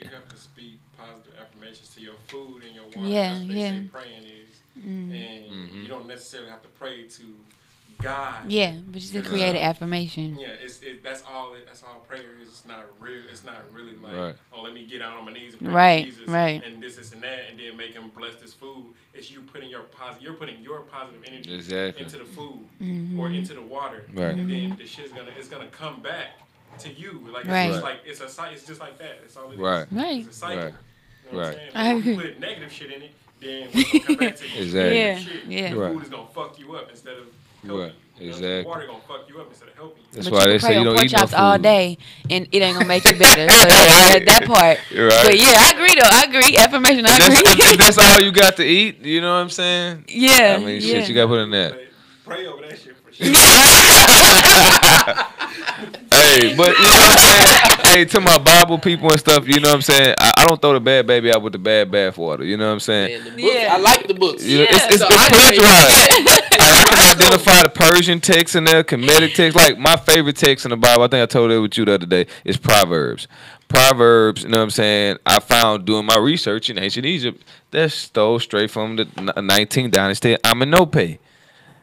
have to speak positive affirmations to your food and your water. Yeah, That's what they yeah. say praying is. And you don't necessarily have to pray to God. Yeah, but just to create an affirmation. Yeah, that's all prayer is. It's not real. It's not really like, Right. oh, let me get out on my knees and pray Right, to Jesus right. and this and that, and then make him bless this food. It's you putting your positive. You're putting your positive energy Exactly. into the food Mm-hmm. or into the water, Right. and then the shit's gonna come back to you. Like Right. it's just like it's just like that. It's all it is. Right. Right. It's a cycle. Right. You know what I'm Right. saying? I But if you agree. put negative shit in it, then what's gonna come back to you? Exactly. Yeah, Shit. yeah. The Right. food is gonna fuck you up instead of helping Right. you. You know, Exactly. the water gonna fuck you up instead of helping you. That's But why you they can say pray you on don't pork eat no chops all food. day, and it ain't gonna make you better. So that part. You're right. But yeah, I agree though. I agree. Affirmation. I If agree. that's all you got to eat, you know what I'm saying? Yeah. I mean, yeah. shit, you got to put in that. But pray over that shit for sure. Hey, but you know what I'm saying? Hey, to my Bible people and stuff, you know what I'm saying? I don't throw the bad baby out with the bad bath water. You know what I'm saying? Man, the books, Yeah. I like the books. You know, it's So I plagiarized. I can identify the Persian text in there, Kemetic text. Like my favorite text in the Bible, I think I told it with you the other day, is Proverbs. Proverbs, you know what I'm saying? I found doing my research in ancient Egypt that stole straight from the 19th dynasty Amenhotep.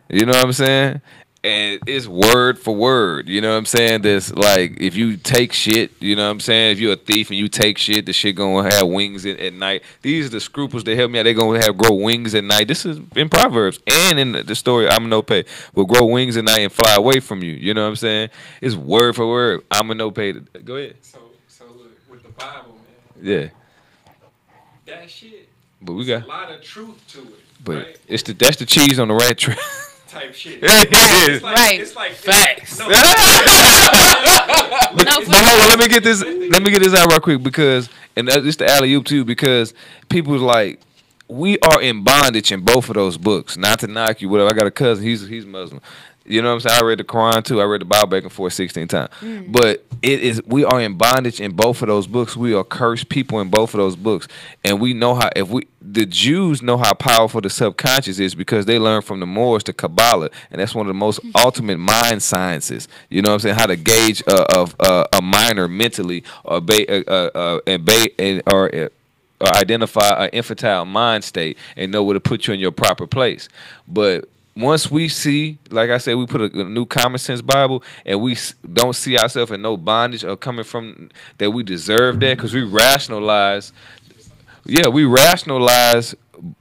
You know what I'm saying? And it's word for word. You know what I'm saying? This like if you take shit, you know what I'm saying? If you're a thief and you take shit, the shit gonna have wings at night. These are the scruples that help me out. They gonna have grow wings at night. This is in Proverbs and in the story Amenhotep will grow wings at night and fly away from you. You know what I'm saying? It's word for word. Amenhotep. Go ahead. So look, with the Bible, man, Yeah. that shit, But we there's got a lot of truth to it. but right? it's that's the cheese on the rat trail. Type shit. Yeah, it is. It's like, Right. It's like Facts. No, No, But hold on, let me get this out real quick because it's the alley oop too because people was like we are in bondage in both of those books. Not to knock you, whatever. I got a cousin, he's Muslim. You know what I'm saying? I read the Quran too. I read the Bible back and forth 16 times. But we are in bondage in both of those books. We are cursed people in both of those books. And we know how the Jews know how powerful the subconscious is because they learned from the Moors the Kabbalah, and that's one of the most ultimate mind sciences. You know what I'm saying? How to gauge a minor mentally or identify an infantile mind state and know where to put you in your proper place. But once we see, like I said, we put a new common sense Bible and we don't see ourselves in no bondage or coming from that we deserve that because we rationalize. Yeah, we rationalize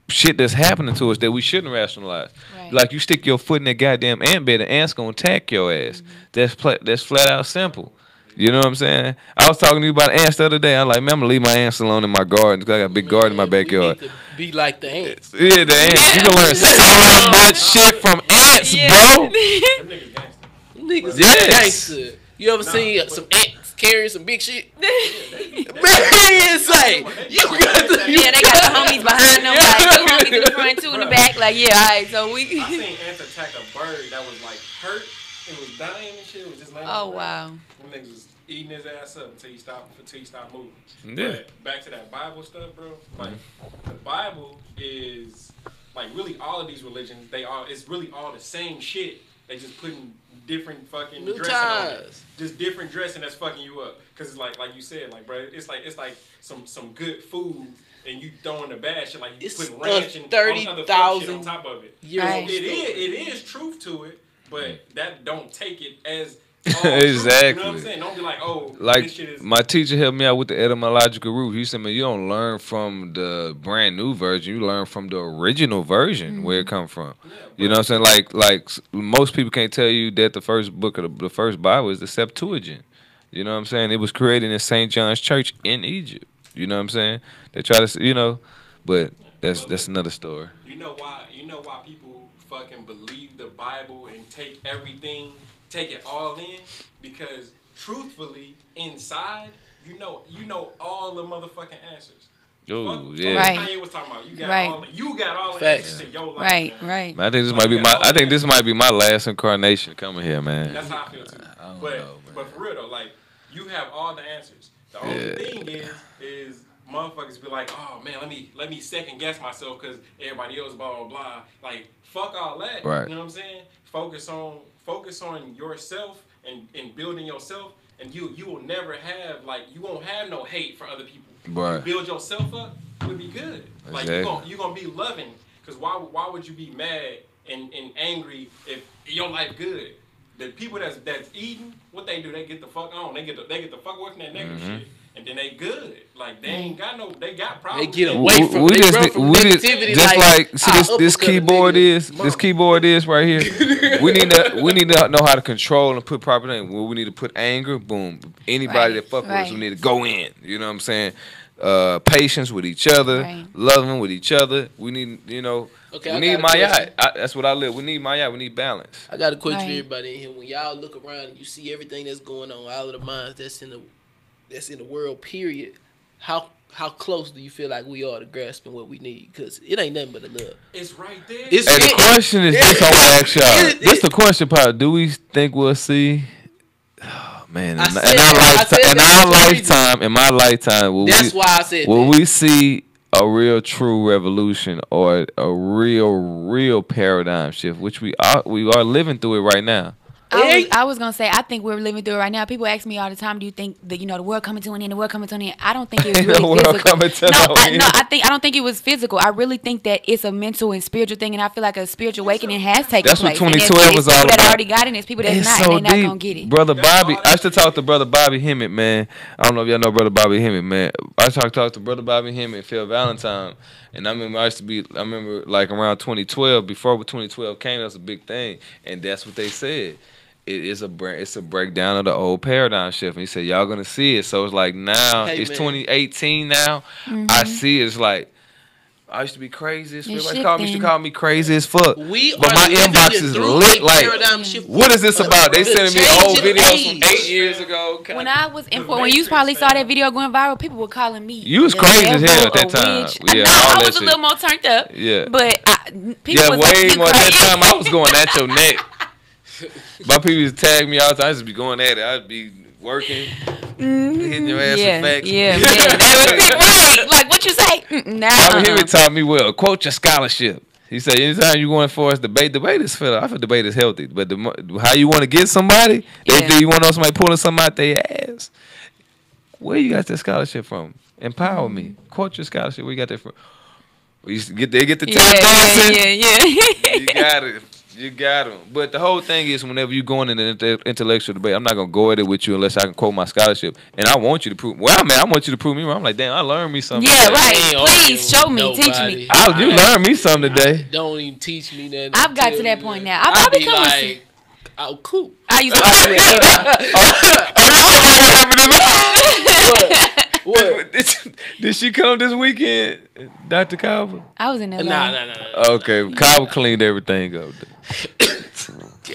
shit that's happening to us that we shouldn't rationalize. Right. Like you stick your foot in that goddamn ant bed, the ant's gonna attack your ass. That's flat out simple. You know what I'm saying? I was talking to you about ants the other day. I'm like, man, I'm gonna leave my ants alone in my garden. 'Cause I got a big garden in my backyard. We need to be like the ants. Yeah, the ants. You gonna learn so much shit from ants, bro. them niggas gangster. Niggas Yes. gangster. You ever seen some ants carrying some big shit? Man, it's like you got the Yeah, they got the homies behind them, like two homies in the front, two in the back. Like, yeah, all right. So we. I seen ants attack a bird that was like hurt. It was dying and shit. It was just laying Oh on the wow. ground. Them niggas was eating his ass up until he stopped moving. Yeah. But back to that Bible stuff, bro. Like the Bible is like really all of these religions. It's really all the same shit. They just putting different fucking New dressing on it. ties. Just different dressing that's fucking you up. Cause it's like you said, like bro, it's like some good food. And you throwing the bad shit like you It's putting a ranch and all this other fuck shit on 30,000 top of it. years Right. old It story. is truth to it, but that don't take it as Exactly. Truth, you know what I'm saying? Don't be like, oh, Like this shit is. my teacher helped me out with the etymological root. He said, "Man, you don't learn from the brand new version. You learn from the original version where it come from." You know what I'm saying? Like most people can't tell you that the first book of the first Bible is the Septuagint. You know what I'm saying? It was created in St. John's Church in Egypt. You know what I'm saying? They try to, but that's another story. You know why people fucking believe the Bible and take it all in? Because truthfully, inside, you know all the motherfucking answers. Oh Fuck yeah. Right. Kanye was talking about. Right. You got all the Facts. answers to your life. Right, man. right. Man, I think this might be my last incarnation coming here, man. That's how I feel too. I don't But know, man. but for real though, like you have all the answers. The only thing is motherfuckers be like, oh man, let me second guess myself because everybody else blah blah blah. Like fuck all that. Right. You know what I'm saying? Focus on yourself and building yourself, and you will never have you won't have no hate for other people. Right. You build yourself up, you'll be good. Like Exactly. you gonna be loving. Because why would you be mad and angry if your life good. The people that's eating, what they do, they get the fuck on. They get the fuck away from that negative shit. And then they good. Like they ain't got they got problems. They get away from negativity. Just like see this uppercut a keyboard nigga. this keyboard is right here. we need to know how to control and put proper things. Well, we need to put anger, boom. Anybody that fuck with us, we need to go in. You know what I'm saying? Patience with each other, loving with each other. We need, we need mayat. That's what I live. We need mayat. We need balance. I got a question for everybody in here. When y'all look around and you see everything that's going on, all of the minds that's in the world, period. How close do you feel like we are to grasping what we need? Because it ain't nothing but a love. It's right there. And the question is this: I want to ask y'all. This the question part. Do we think we'll see? Oh, man, in my lifetime, will we see a real, true revolution or a real paradigm shift, which we are living through it right now? I was gonna say I think we're living through it right now. People ask me all the time, "Do you think the world coming to an end? The world coming to an end?" I don't think it was really physical. I don't think it was physical. I really think that it's a mental and spiritual thing, and I feel like a spiritual awakening has taken place. That's what 2012 was all about. People that already got it, and it's people that's not, and they're not gonna get it. Brother Bobby, I used to talk to Brother Bobby Hemmett, man. I don't know if y'all know Brother Bobby Hemmett, man. I used to talk to Brother Bobby Hemmett, Phil Valentine, and I remember like around 2012, before 2012 came, that was a big thing, and that's what they said. It's a breakdown of the old paradigm shift. And he said, y'all going to see it. So it's like now, it's 2018 now. Mm-hmm. I see it. It's like, I used to be crazy as fuck. Used to call me crazy as fuck. But my inbox is lit. Like, what is this about? They sending me old videos from 8 years ago. When I was when you probably saw that video going viral, people were calling me. You was crazy as hell at that time. Yeah, I was a little more turned up. Yeah. But people was way more. At that time, I was going at your neck. My people used to tag me all the time. I just be going at it. I'd be working, hitting your ass with facts. Yeah, right. Like what you say? He taught me well. Quote your scholarship. He said, anytime you going for us debate is fair. I feel debate is healthy, but how you want to get somebody? If you want to know somebody pulling something out their ass, where you got that scholarship from? Empower me. Quote your scholarship. Where you got that from? You get the tap dancing. You got it. You got them. But the whole thing is, whenever you go in an intellectual debate, I'm not going to go at it with you unless I can quote my scholarship. And I want you to prove, I want you to prove me wrong. I'm like, damn, I learned me something. Yeah, today. Right. Please show me, teach me. You learned me something today. Don't even teach me that. I've got to that point now. I'll be like, oh, cool. I used to argue it. What? Did she come this weekend, Dr. Calvin? I was in LA. Nah. Okay, Calvin cleaned everything up.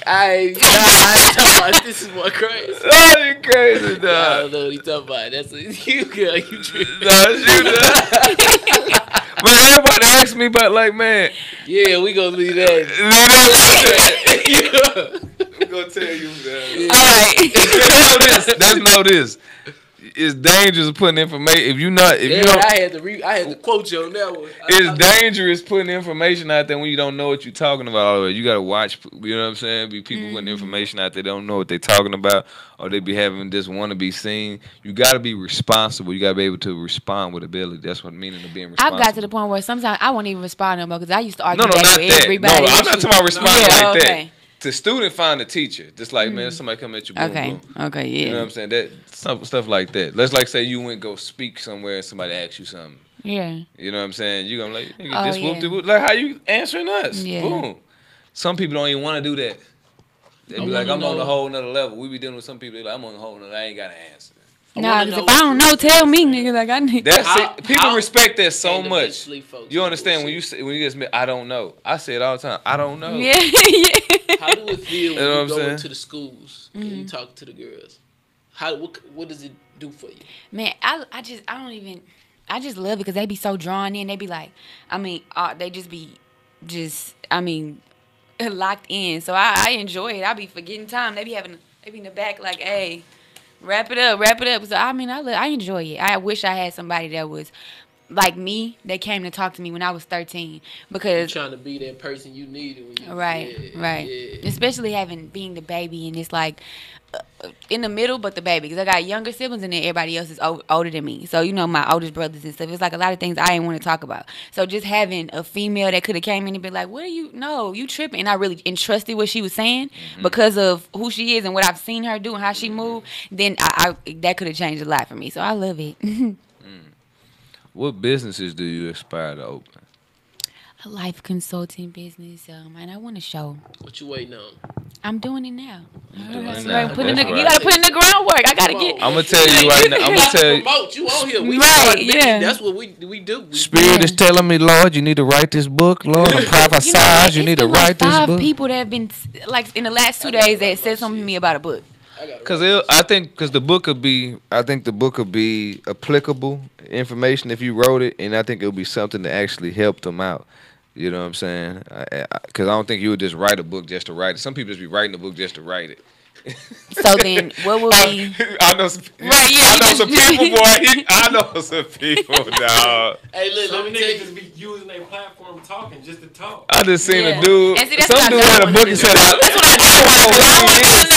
I talking about this is more crazy. Oh, you crazy, dog. I don't know what he talking about. That's what you girl. You tripping. No, you But everybody asks me about, like, man. Yeah, we gonna leave that. I'm gonna tell you that. Yeah. All right. Let's know this. It's dangerous putting information. I had to quote you on that one. It's dangerous putting information out there when you don't know what you're talking about. All the way. You gotta watch. You know what I'm saying? Be people putting information out there, they don't know what they're talking about, or they be having this want to be seen. You gotta be responsible. You gotta be able to respond with ability. That's what meaning of being responsible. I've got to the point where sometimes I won't even respond no more because I used to argue with everybody. No, I'm not talking about responding like that. The student find a teacher. Just like, man, somebody come at you, boom, boom. Okay, yeah. You know what I'm saying? That stuff like that. Let's like say you went go speak somewhere and somebody asks you something. Yeah. You know what I'm saying? You gonna like, whoop. Like how you answering us? Yeah. Boom. Some people don't even want to do that. They be like, I'm on a whole nother level. We be dealing with some people. They like, I'm on a whole nother. I ain't got an answer. Nah, because if I don't know, tell me, nigga. Like I need. People respect that so much. You understand when you get me? I don't know. I say it all the time. I don't know. Yeah. How do it feel when you go into the schools and you talk to the girls? What does it do for you? Man, I just love it because they be so drawn in. They be like, they just be locked in. So I enjoy it. I be forgetting time. They be in the back like, hey. Wrap it up. So I enjoy it. I wish I had somebody that was like me that came to talk to me when I was 13 You because trying to be that person you needed when you right, right. Yeah. Especially being the baby and it's like in the middle, but the baby because I got younger siblings and then everybody else is older than me. So you know my oldest brothers and stuff. It's like a lot of things I didn't want to talk about. So just having a female that could have came in and been like, "What are you? No, you tripping?" And I really entrusted what she was saying because of who she is and what I've seen her do and how she moved. Then I that could have changed a lot for me. So I love it. What businesses do you aspire to open? A life consulting business, and I want to show. What you waiting on? I'm doing it now. doing it You now. gotta put in That's the, right. you gotta put in the groundwork. I gotta get. I'm gonna tell you right now. I'm gonna tell you. Promote you on here. We Right, start busy. yeah. That's what we do. Spirit is telling me, Lord, you need to write this book. Lord, I'm prophesied. You it's need to been like write this 5 book. people that have been like in the last 2 days that said something to me about a book. I think the book could be applicable information if you wrote it, and I think it would be something to actually help them out. You know what I'm saying? Because I don't think you would just write a book just to write it. Some people just be writing a book just to write it. So then, what will be? I know some, Right, yeah, I know you some just- people, boy. I know some people, dog. Hey, look, Some let me tell niggas you. just be using their platform talking just to talk. I just seen Yeah. a dude. And see, that's Some what I dude don't had a wanna book do. and said, That's what I do.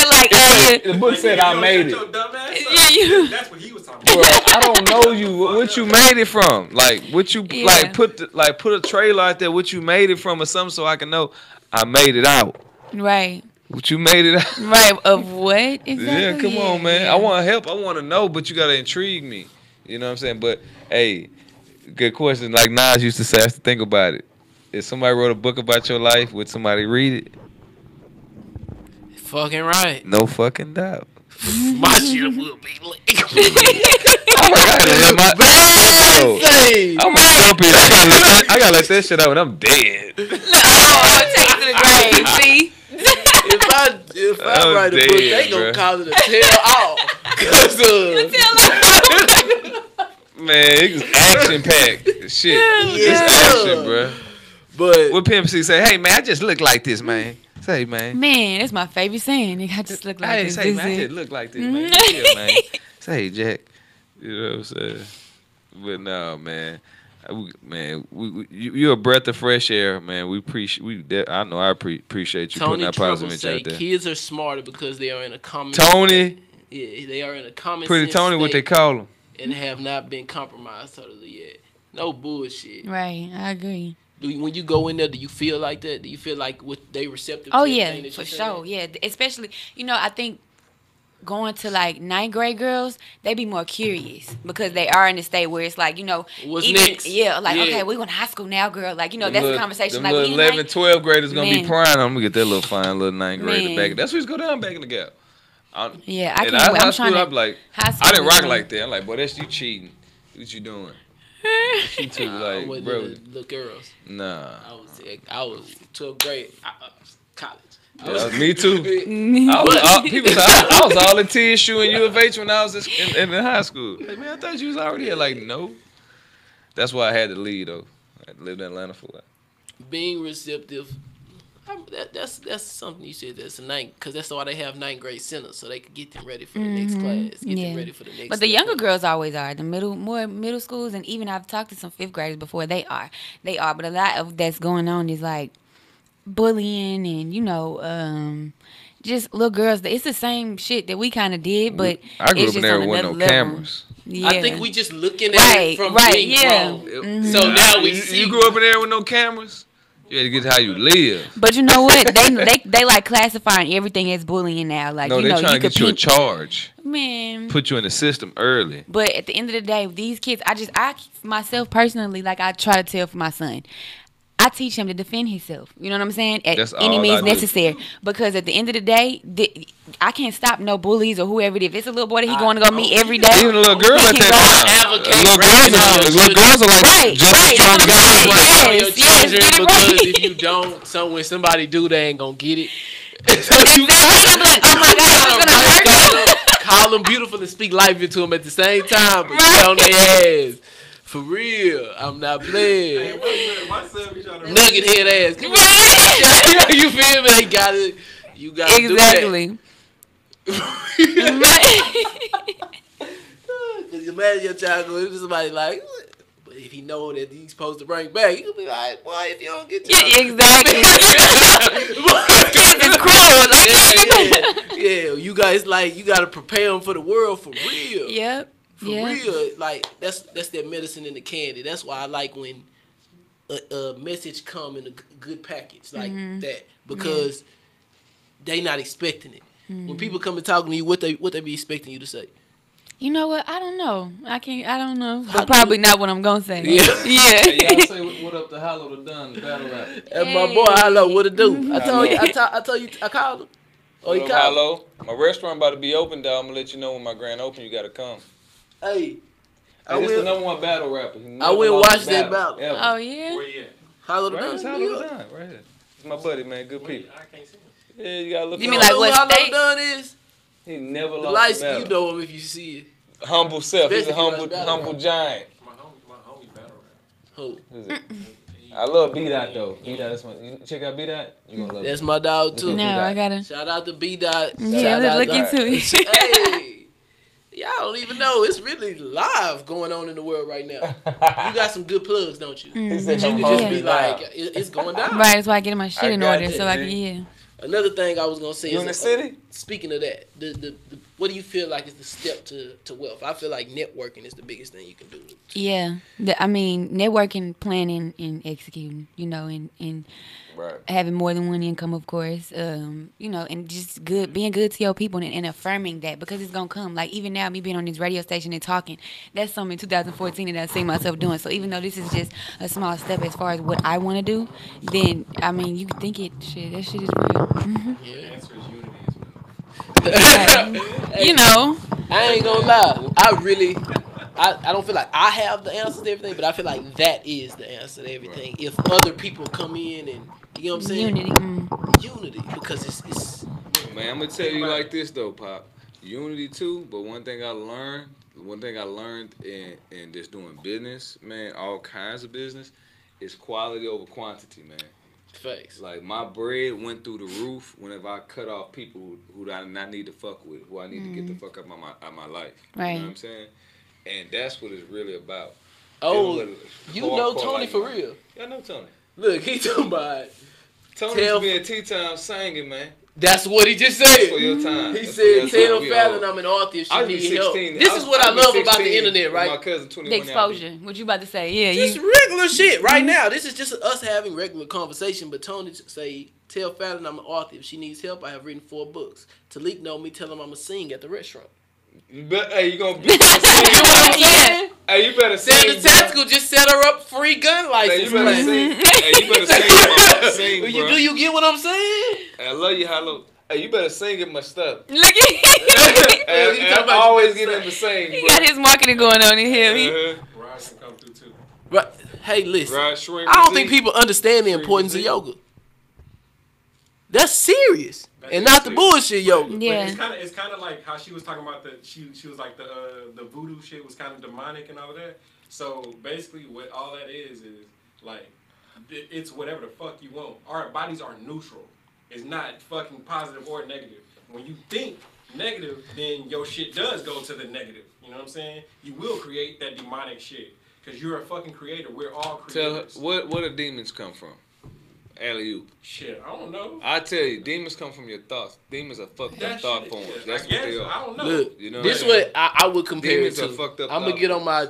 Like, the book said, I made it. Your dumb ass up. Yeah, you- That's what he was talking Bro, about. I don't know you. What you made it from? Like what you Yeah. put a trailer out there. What you made it from or something so I can know I made it out. Right, What you made it out. right. Of what exactly? Yeah, come on, man. yeah. I want to help. I want to know, but you gotta intrigue me. You know what I'm saying? But hey, good question. Like Nas used to say, I have to think about it. If somebody wrote a book about your life, would somebody read it? Fucking right. No fucking doubt. My shit will be lit. I'm a Scorpio. I gotta let that shit out when I'm dead. Oh, take it to the grave. See. If I I'm write a dead, book, they gonna bruh. call it a tell all. Cause Man, it's action packed. Shit. It's action, bro. but What Pimp C say? Hey man, I just look like this, man. Say man. Man, that's my favorite saying. Nigga, I just look like Hey, this. say This man, I it. just look like this, man. Yeah, man. Say Jack. You know what I'm saying? But no, man. You're a breath of fresh air, man. We appreciate. I know I appreciate you putting Tony that Trumbull positive image say out there. kids are smarter because they are in a common. Tony, Yeah, they are in a common. Pretty sense Tony, what they state call him? and have not been compromised totally yet. No bullshit. Right, I agree. When you go in there, do you feel like that? Do you feel like they receptive? Oh to yeah, everything that for you say? sure. Yeah, especially I think going to like 9th grade girls, they be more curious because they are in the state where it's like What's even, next? Yeah, like Yeah. okay, we going to high school now, girl. Like that's a conversation. Them Like little we 11, like, 12 graders gonna be Man. prying. I'm gonna get that little fine little 9th grader Man. back. That's what go down back in the gap. Yeah, I And can't. high I'm school, trying I'm to. like, High school I didn't is rock fun. like that. I'm like, boy, that's you cheating. What you doing? She too I like, wasn't bro, into little girls. nah. I was 12th grade, college. Me too. People say I was all in TSU and U of H when I was in high school. Like, man, I thought you was already here. Like, no. That's why I had to leave though. I had to live in Atlanta for a while. Being receptive. That's something you said. That's a because that's why they have 9th grade centers so they can get them ready for the next class. Get them ready for the next. But the step younger up. girls always are. The middle schools, and even I've talked to some 5th graders before. They are. But a lot of that's going on is like bullying and just little girls. It's the same shit that we kind of did, but I grew it's up in just there on with another no level. cameras. Yeah. I think we just looking at it from being yeah. grown. So now we see. You grew up in there with no cameras? You had to get how you live. But you know what? They like classifying everything as bullying now. Like No, they trying to you could get you a peep- charge. Man. Put you in the system early. But at the end of the day, these kids, I myself personally, like I try to tell for my son, I teach him to defend himself. You know what I'm saying? At That's any all means I do. necessary. Because at the end of the day, I can't stop no bullies or whoever it is. If it's a little boy that he going to go meet every day. Even a little girl he at can that go time. Little girls are like Right, just as right. strong guys. Right. On your Yes, yes, children get it because right. if you don't, when somebody do, they ain't gonna get it. Exactly. I'm like, oh my God, it's gonna hurt you. Call them beautiful and speak life into them at the same time, but get on their ass. For real, I'm not playing. My son be trying to Nugget head ass. You feel me? They got it. You got to Exactly. Because you imagine your child going to somebody like, what? But But if he know that he's supposed to bring back, he'll be like, "Boy, if you don't get to Yeah, exactly. Kids is cruel. yeah, you guys like you gotta prepare them for the world for real. Yep. For real, like that's that medicine in the candy. That's why I like when a message come in a good package like that because they not expecting it. When people come and talking to you, what they be expecting you to say? You know what? I don't know. I don't know. But probably not what I'm gonna say. Yeah. Hey, y'all say what up to Hollow the Dunn, the battle rap. And my boy, hello, what it do? I told you, I called him. Oh, he called. Hello. My restaurant about to be open, dog. I'm gonna let you know when my grand open. You gotta come. Hey, Hey, this is the number one battle rapper. He I never will lost watch a that battle, battle. ever. Oh yeah. Where you at? Hollow the Right, it's Dunn, Hollow New the York. Dunn, right here. It's my buddy, man. Good Where people. I can't see him. Yeah, you gotta look. You him mean up. like what Hollow state? the Dunn is? He never The lost lights, a battle. you know him if you see it. Humble self. He's a Especially humble, when it's battle humble rap. giant. My homie battle rap. Who? Who's it? I love B-Dot though. B-Dot, that's my. You check out B-Dot. You gonna love That's it. my dog too. No, I gotta. Shout out to B Dot. Yeah, let's look into it. Hey, y'all don't even know it's really live going on in the world right now. You got some good plugs, don't you? He said You I'm can supposed just to be be like, live. it's going down. Right, that's why I get my shit I in got order you, so I can G. Another thing I was gonna say You is in the city? Speaking of that, the what do you feel like is the step to wealth? I feel like networking is the biggest thing you can do. Yeah. I mean, networking, planning, and executing. You know, and Right. having more than one income, of course. You know, and just being good to your people and affirming that because it's gonna come. Like even now, me being on this radio station and talking, that's something in 2014 that I see myself doing. So even though this is just a small step as far as what I want to do, then I mean, you can think it. Shit, that shit is real. The answer is unity as well. You know. I ain't gonna lie. I don't feel like I have the answers to everything, but I feel like that is the answer to everything. If other people come in and you know what I'm saying, Unity. unity, because it's Man, I'm gonna tell you like this though, Pop. Unity too, but one thing I learned in just doing business, man, all kinds of business, is quality over quantity, man. facts. Like my bread went through the roof whenever I cut off people who I not need to fuck with, who I need to get the fuck out my life. Right. You know what I'm saying? And that's what it's really about. Oh, It was you hardcore know Tony like for mine. real. Yeah, I know Tony. Look, he talking about. Tony Tell- used to be at Tea Time singing, man. That's what he just That's said. for your time. He That's for said, your time. "Tell We Fallon old. I'm an author if I she was need help." 16. This is what I was love about the 16 internet, with right? My cousin 21. The exposure. What you about to say? Yeah, Just you. regular shit right now. This is just us having regular conversation. But Tony say, "Tell Fallon I'm an author if she needs help. I have written 4 books." Talik know me. Tell him I'm a sing at the restaurant. But hey, you gonna be sing? Hey, you better Sandra sing. bro. Tactical just set her up free gun Hey, license. you better man. sing. Hey, you better sing. Sing, Do bro. you get what I'm saying? I love you, hello. Hey, you better sing it my stuff. Look at him. And, you and talking I about always you get better him to sing, He bro. got his marketing going on in here. Raj can come through too. Right. Hey, listen. Right, Shrink I don't Z. think people understand the importance of yoga. That's serious, That and is not the serious. bullshit yoga. But Yeah. it's kind of like how she was talking about she was like the voodoo shit was kind of demonic and all of that. So basically, what all that is like it's whatever the fuck you want. Our bodies are neutral. It's not fucking positive or negative. When you think negative, then your shit does go to the negative. You know what I'm saying? You will create that demonic shit because you're a fucking creator. We're all Tell her creators. where do demons come from? Alley-oop. Shit, I don't know. I tell you, demons come from your thoughts. Demons are fucked up That thought shit, forms. yeah, That's I what guess, they I are. don't know. Look, You know this what I'm what I would compare Demons it are to. fucked up I'm gonna thought get on my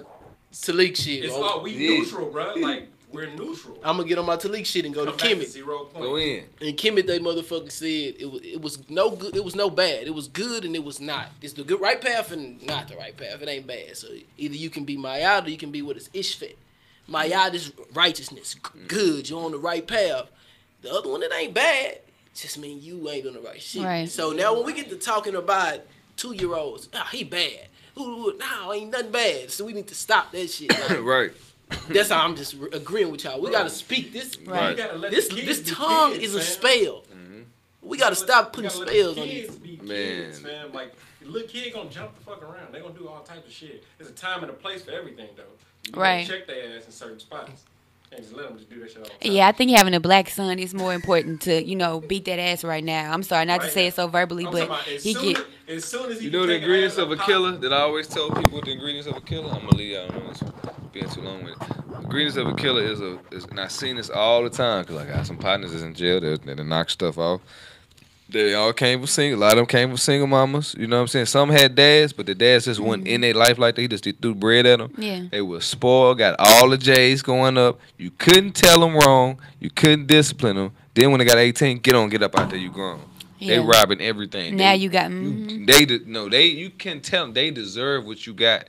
Talik shit. It's I'm all we Yeah. neutral, bro. Like we're neutral. gonna get on my Talik shit and go to Come back to Kemet. 0 point. Go in. And Kemet, they motherfucker said it was no good. It was no bad. It was good and it was not. It's the good right path and not the right path. It ain't bad. So either you can be Mayad or you can be what is Ishfet. Mayad is righteousness, good. You're on the right path. The other one, it ain't bad. Just mean you ain't on the right shit. Right. So now when we get to talking about 2-year-olds, he bad. No, ain't nothing bad. So we need to stop that shit. Like, Right. that's how I'm just agreeing with y'all. We gotta speak this. Right. You gotta let This the kids this be tongue kids, is a man. spell. We gotta stop putting You gotta let spells the on kids these. be Man. kids, man. Like little kid gonna jump the fuck around. They gonna do all types of shit. There's a time and a place for everything, though. You gotta Right. check their ass in certain spots and just let them just do that shit all the time. Yeah, I think having a black son is more important to, beat that ass right now. I'm sorry not to Right say now. it so verbally, I'm but talking about he get. as soon as he You can know the take ingredients ass of a up, killer that I always tell people the ingredients of a killer? I'm gonna leave y'all on this one. being too long with it. Ingredients of a killer is and I seen this all the time because I got some partners that's in jail that knock stuff off. They all came from single. A lot of them came from single mamas. You know what I'm saying? Some had dads, but the dads just went in their life like that. He just threw bread at them. Yeah. They were spoiled, got all the J's going up. You couldn't tell them wrong. You couldn't discipline them. Then when they got 18, get up out there. You grown. Yeah. They robbing everything. Now They- you got. You can tell them they deserve what you got.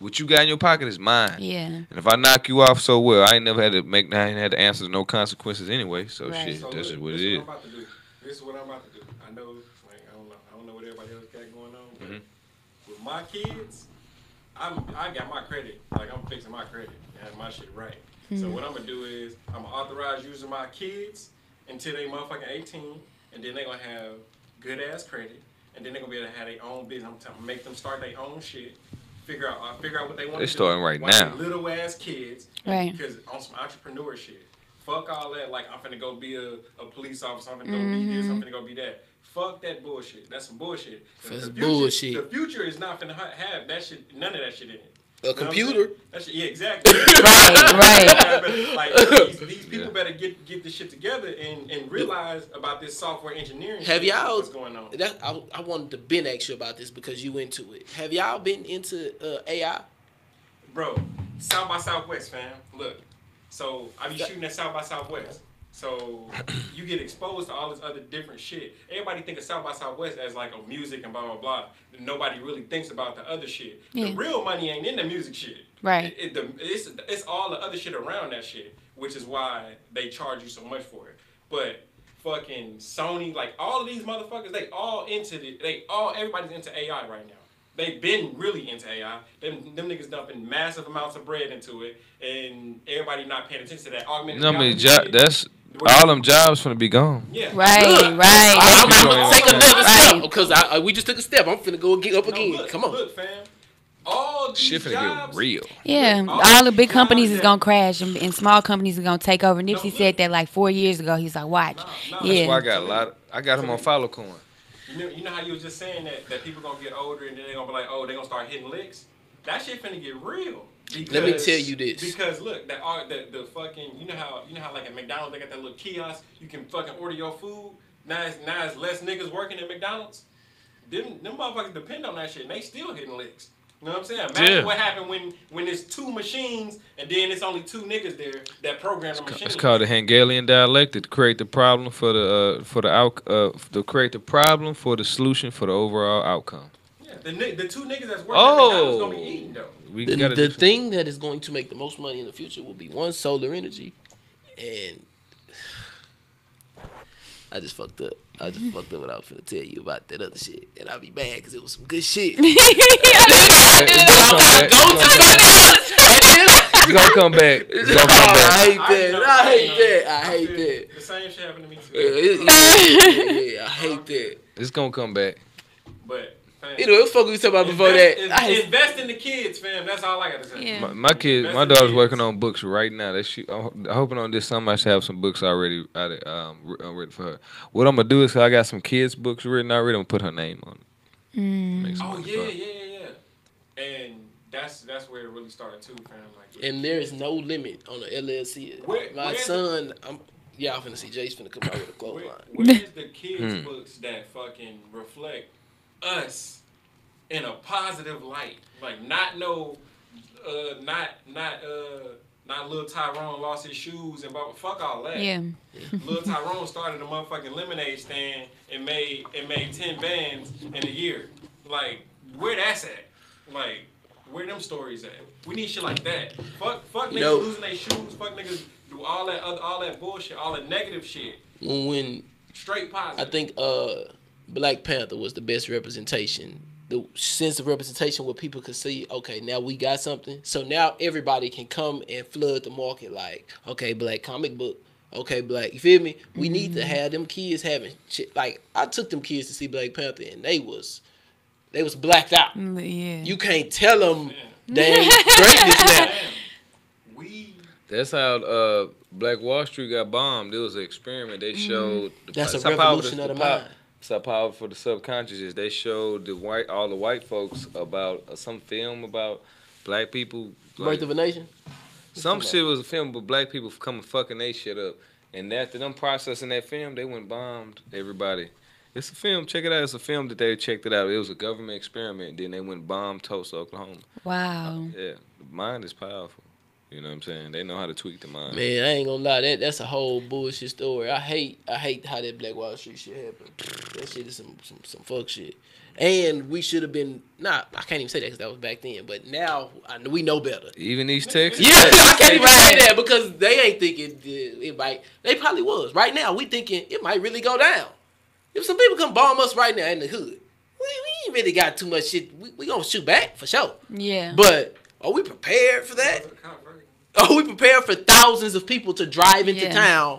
What you got in your pocket is mine. Yeah. And if I knock you off so well, I ain't had to answer no consequences anyway. So Right. shit, So that's just what this it is. I'm about to do. This is what I'm about to do. I know, like, I don't know what everybody else got going on, but with my kids, I got my credit. Like, I'm fixing my credit and have my shit right. So what I'm gonna do is I'm gonna authorize using my kids until they motherfucking 18, and then they gonna have good ass credit, and then they gonna be able to have their own business. I'm telling make them start their own shit. Figure out what they want to do. They starting right While now. they little ass kids, Right. Because on some entrepreneur shit. Fuck all that. Like, I'm finna go be a police officer. I'm finna go be this. I'm finna go be that. Fuck that bullshit. That's some bullshit. That's The bullshit. The future is not finna have that shit. None of that shit in it. A You know what I'm computer. saying? That shit, yeah, exactly. Right. Like, these people better get this shit together and realize about this software engineering Have shit. y'all? What's going on? I wanted to Ben ask you about this because you into it. Have y'all been into AI? Bro, South by Southwest, fam. Look. So, I be shooting at South by Southwest. So, you get exposed to all this other different shit. Everybody think of South by Southwest as like a music and blah, blah, blah. Nobody really thinks about the other shit. Yeah. The real money ain't in the music shit. Right. It's all the other shit around that shit, which is why they charge you so much for it. But fucking Sony, like all of these motherfuckers, everybody's into AI right now. They've been really into AI. Them niggas dumping massive amounts of bread into it, and everybody not paying attention to that augmented You know, I mean, reality shit. that's all them jobs finna be gone. Yeah. Right. Look, Right. I'm That's gonna right. take another step Right. because we just took a step. I'm finna go get up No, again. look, Come on. Look, fam. All these Shit finna jobs, get real. Yeah, all the big companies is gonna crash and small companies are gonna take over. Nipsey said that like 4 years ago. He's like, watch. Nah, That's why I Yeah. got I got him on follow coin. You know how you was just saying that people gonna get older and then they gonna be like, oh, they gonna start hitting licks. That shit finna get real. Let me tell you this. Because look, the fucking you know how like at McDonald's they got that little kiosk you can fucking order your food. Now it's less niggas working at McDonald's. Them motherfuckers depend on that shit and they still hitting licks. You know what I'm saying? Imagine what happened when there's two machines and then it's only two niggas there that program the machine. It's called the Hegelian dialectic to create the problem to create the problem for the solution for the overall outcome. Yeah, the two niggas that's working at McDonald's gonna be eating though. We The gotta thing that is going to make the most money in the future will be one, solar energy, and I just fucked up. I just fucked up what I was finna tell you about that other shit, and I'll be mad because it was some good shit. It's gonna come back. It's gonna come I back. hate that. I hate that. The same shit happened to me too. Yeah, I hate that. It's gonna come back. But fam, Anyway, what the fuck we was talking about before that? invest in the kids, fam. That's all I gotta say. Yeah. My daughter's working on books right now. I'm hoping on this summer I should have some books already written for her. What I'm gonna do is I got some kids books written already. I'm gonna put her name on it. Make some Oh books yeah, for her. yeah. And that's where it really started too, fam. Like, And there is no limit on the LLC. My where's son, y'all finna see Jay's finna come out with a clothesline. where's the kids books that fucking reflect us in a positive light? Like not little Tyrone lost his shoes and fuck all that. Yeah. Lil Tyrone started a motherfucking lemonade stand and made 10 bands in a year. Like, where that's at? Like, where them stories at? We need shit like that. Fuck niggas losing their shoes. Fuck niggas do all that bullshit, all that negative shit. When Straight positive. I think Black Panther was the best representation. The sense of representation where people could see, okay, now we got something. So now everybody can come and flood the market like, okay, black comic book. Okay, black, you feel me? We need to have them kids having shit. Like, I took them kids to see Black Panther and they was blacked out. Yeah. You can't tell them they ain't greatness now. That's how Black Wall Street got bombed. It was an experiment. They showed That's a how powerful revolution of the mind. That's how powerful the subconscious is. They showed all the white folks about some film about Black people. Birth of a Nation. Some shit was a film, but black people coming fucking they shit up. And after them processing that film, they went bombed everybody. It's a film. Check it out. It's a film that they checked it out. It was a government experiment. Then they went bomb Tulsa, Oklahoma. Wow. Yeah, the mind is powerful. You know what I'm saying? They know how to tweak the mind. Man, I ain't gonna lie. That's a whole bullshit story. I hate how that Black Wall Street shit happened. That shit is some fuck shit. And we should have been. Nah, I can't even say that because that was back then. But now we know better. Even East Texas. Yeah, I can't even say that because they ain't thinking it might. They probably was. Right now, we thinking it might really go down. If some people come bomb us right now in the hood, we ain't really got too much shit. We gonna shoot back for sure. Yeah. But are we prepared for that? Are we prepared for thousands of people to drive into town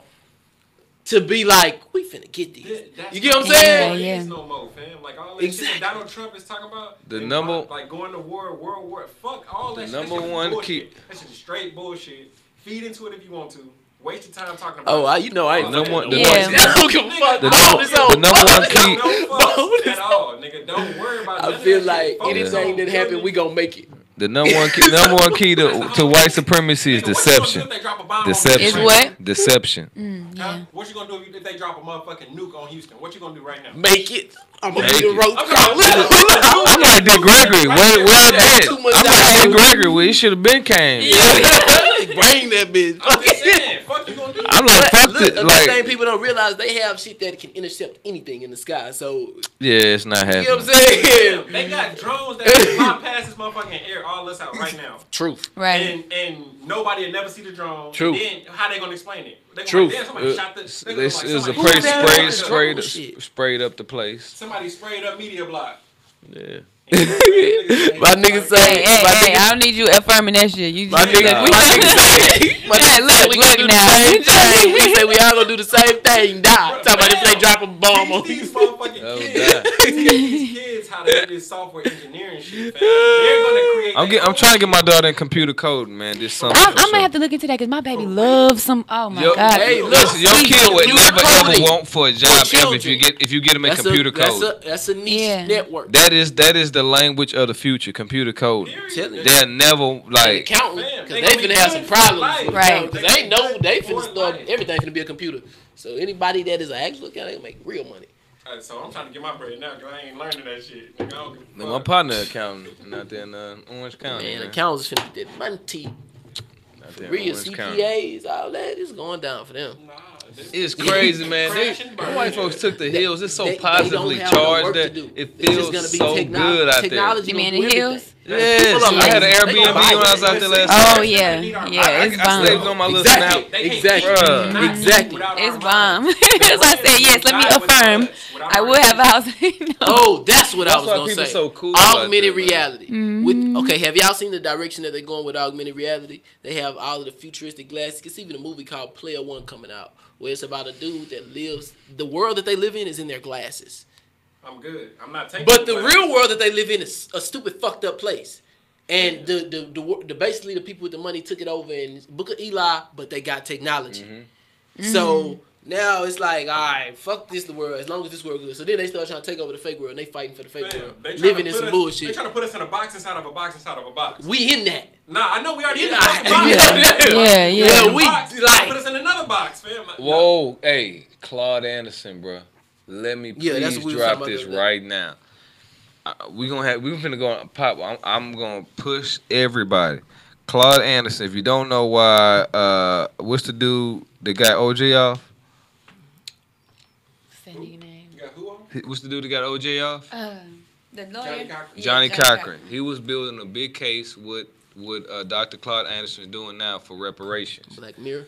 to be like, we finna get these? You get what I'm saying? Yeah. No more, fam. Like all that shit that Donald Trump is talking about. The number, like going to war, World War. Fuck all that shit. Number that one bullshit. key. That shit is straight bullshit. Feed into it if you want to. Waste your time talking about. Oh, you know I ain't The number one- no the voice. number- I don't give a fuck. the I number- don't the number one key- No fucks at all, nigga. Don't worry about. I none feel of that like shit. Focus anything on that happen, building- we gonna make it. The number one key to white supremacy is Nigga, what you gonna do deception. if they drop a bomb on Deception. Is Houston? what? Deception. Huh? What you gonna do if they drop a motherfucking nuke on Houston? What you gonna do right now? Make it. I'm gonna Make be the it. road. I'm like Dick Gregory. Where that? I'm like Dick Gregory. Where he should have been came. Bring that bitch. I'm just saying. Fuck you gonna do? I'm like fuck Look, it. the Like thing people don't realize, they have shit that can intercept anything in the sky. So yeah, it's not you know what I'm happening. saying? They got drones that can bypass this motherfucking air all us out right now. Truth. Right. And nobody will never see the drone. True. And then how they gonna explain it? They gonna True. Like, damn, somebody shot the. they gonna This like, is a somebody- sprayed up the place. Somebody sprayed up media block. Yeah. My niggas say, Hey, I don't need you affirming that shit. You my just niggas say, look we gonna do the now. same thing. We say we all gonna do the same thing. Die. Talking about if they drop a bomb on These you. motherfucking Oh, kids. God. These kids how to do this software engineering shit, fam. They're gonna create. I'm trying to get my daughter in computer coding, man. This summer. I'm gonna have to look into that because my baby loves some. Oh my god! hey, look, Listen, your kid would computer never coding ever want for a job ever children. if you get him in computer code. That's a niche Yeah. network. That is the language of the future, computer code. Telling you. They'll never like. Accountant, Man, because they they gonna be finna have some good for problems. life. Right. Because they know they finna For start, life. everything finna be a computer. So anybody that is an actual accountant, they can make real money. So I'm trying to get my bread now because I ain't learning that shit. Nigga, I don't give a No, fuck. my partner accountant out there in Orange County. Man, Man, accountants finna get that money. Out there in Real Orange County. CPAs, all that is going down for them. Nah, this- It's crazy, man. Crash and burn. White folks took the hills. It's so They positively don't have no charged work to that do. it It's just feels gonna be so good out there. technology You mean gonna the do hills? everything. Yes, People are I had an lazy. They Airbnb gonna when I was buy out there last Oh night. yeah, yeah, it's I stayed bomb. on my little Exactly. snap. They can't Exactly. keep Bruh. nothing Exactly. without our It's mind. bomb. As I said, yes. Let me affirm. I will have a house. No. Oh, that's what I That's was why gonna people say. so cool about Augmented that, man. reality. With okay, have y'all seen the direction that they're going with augmented reality? They have all of the futuristic glasses. It's even a movie called Player One coming out, where it's about a dude that lives. The world that they live in is in their glasses, I'm good. I'm not taking. but the it, real world that they live in is a stupid, fucked up place. And the basically the people with the money took it over and Book of Eli, but they got technology. So now it's like, all right, fuck this the world. As long as this world good. So then they start trying to take over the fake world, and they fighting for the fake Fam, world, they tryna living in put some us- bullshit. They trying to put us in a box inside of a box inside of a box. We in that. Nah, I know we already in the Yeah. fucking box. Yeah, yeah. We like- put us in another box, fam. Whoa, hey, Claude Anderson, bro. Let me Yeah, that's please what we was drop talking about this the other day. right now. We finna go on pop. I'm gonna push everybody. Claude Anderson. If you don't know why, what's the dude that got OJ off? Send your name. You got who on? What's the dude that got OJ off? The lawyer. Johnny Cochran. Yeah, Johnny Cochran. He was building a big case with Dr. Claude Anderson is doing now for reparations. Black Mirror.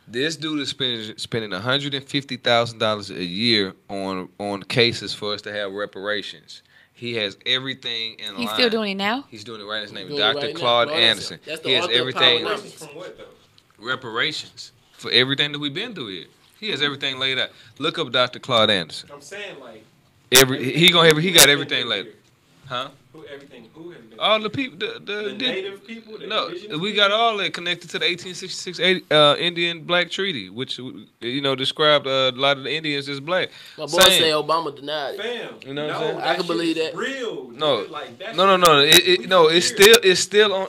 This dude is spending $150,000 a year on cases for us to have reparations. He has everything in line. He's still doing it now. He's doing it right. His name is Doing it Dr. right now. Claude Claude Anderson. Anderson. That's the He has author of everything. Power From what though? Reparations for everything that we've been through here. He has everything laid out. Look up Dr. Claude Anderson. I'm saying like He got everything laid. Huh? Who everything? Who has been? All the people, The native people. The no, indigenous we people? got all that connected to the 1866 Indian Black Treaty, which described a lot of the Indians as black. My boy Same. say Obama denied it. Fam, You know what I'm no, saying? that I can shit believe is that. Real. No. nigga. Like, that No. shit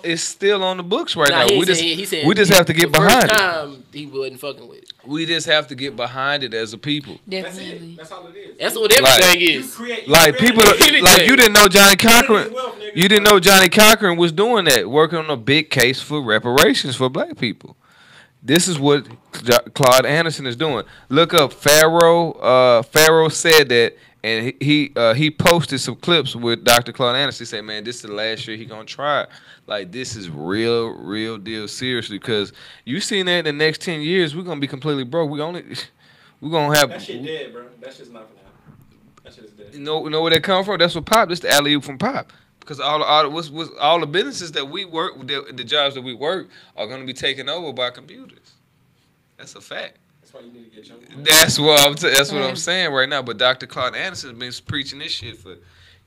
It's still on the books right Nah, now. he said We just have to get the behind first it. time he wasn't fucking with it. We just have to get behind it as a people. That's Definitely. it. That's all it is. That's what everything is. Like people, like you didn't know Johnny Cochran. You didn't know Johnny Cochran was doing that, working on a big case for reparations for black people. This is what Claude Anderson is doing. Look up Pharaoh. Pharaoh said that, and he posted some clips with Dr. Claude Anderson. He said, "Man, this is the last year he gonna try. Like this is real deal, seriously. Because you seen that in the next 10 years, we're gonna be completely broke. We're gonna have That shit dead, bro. That shit's not gonna happen. That shit's dead. You know where they come from? That's what Pop. This the alley oop from Pop. Because all the businesses that we work, the jobs that we work, are going to be taken over by computers. That's a fact. That's why you need to get your. That's what I'm saying right now. But Dr. Claude Anderson has been preaching this shit for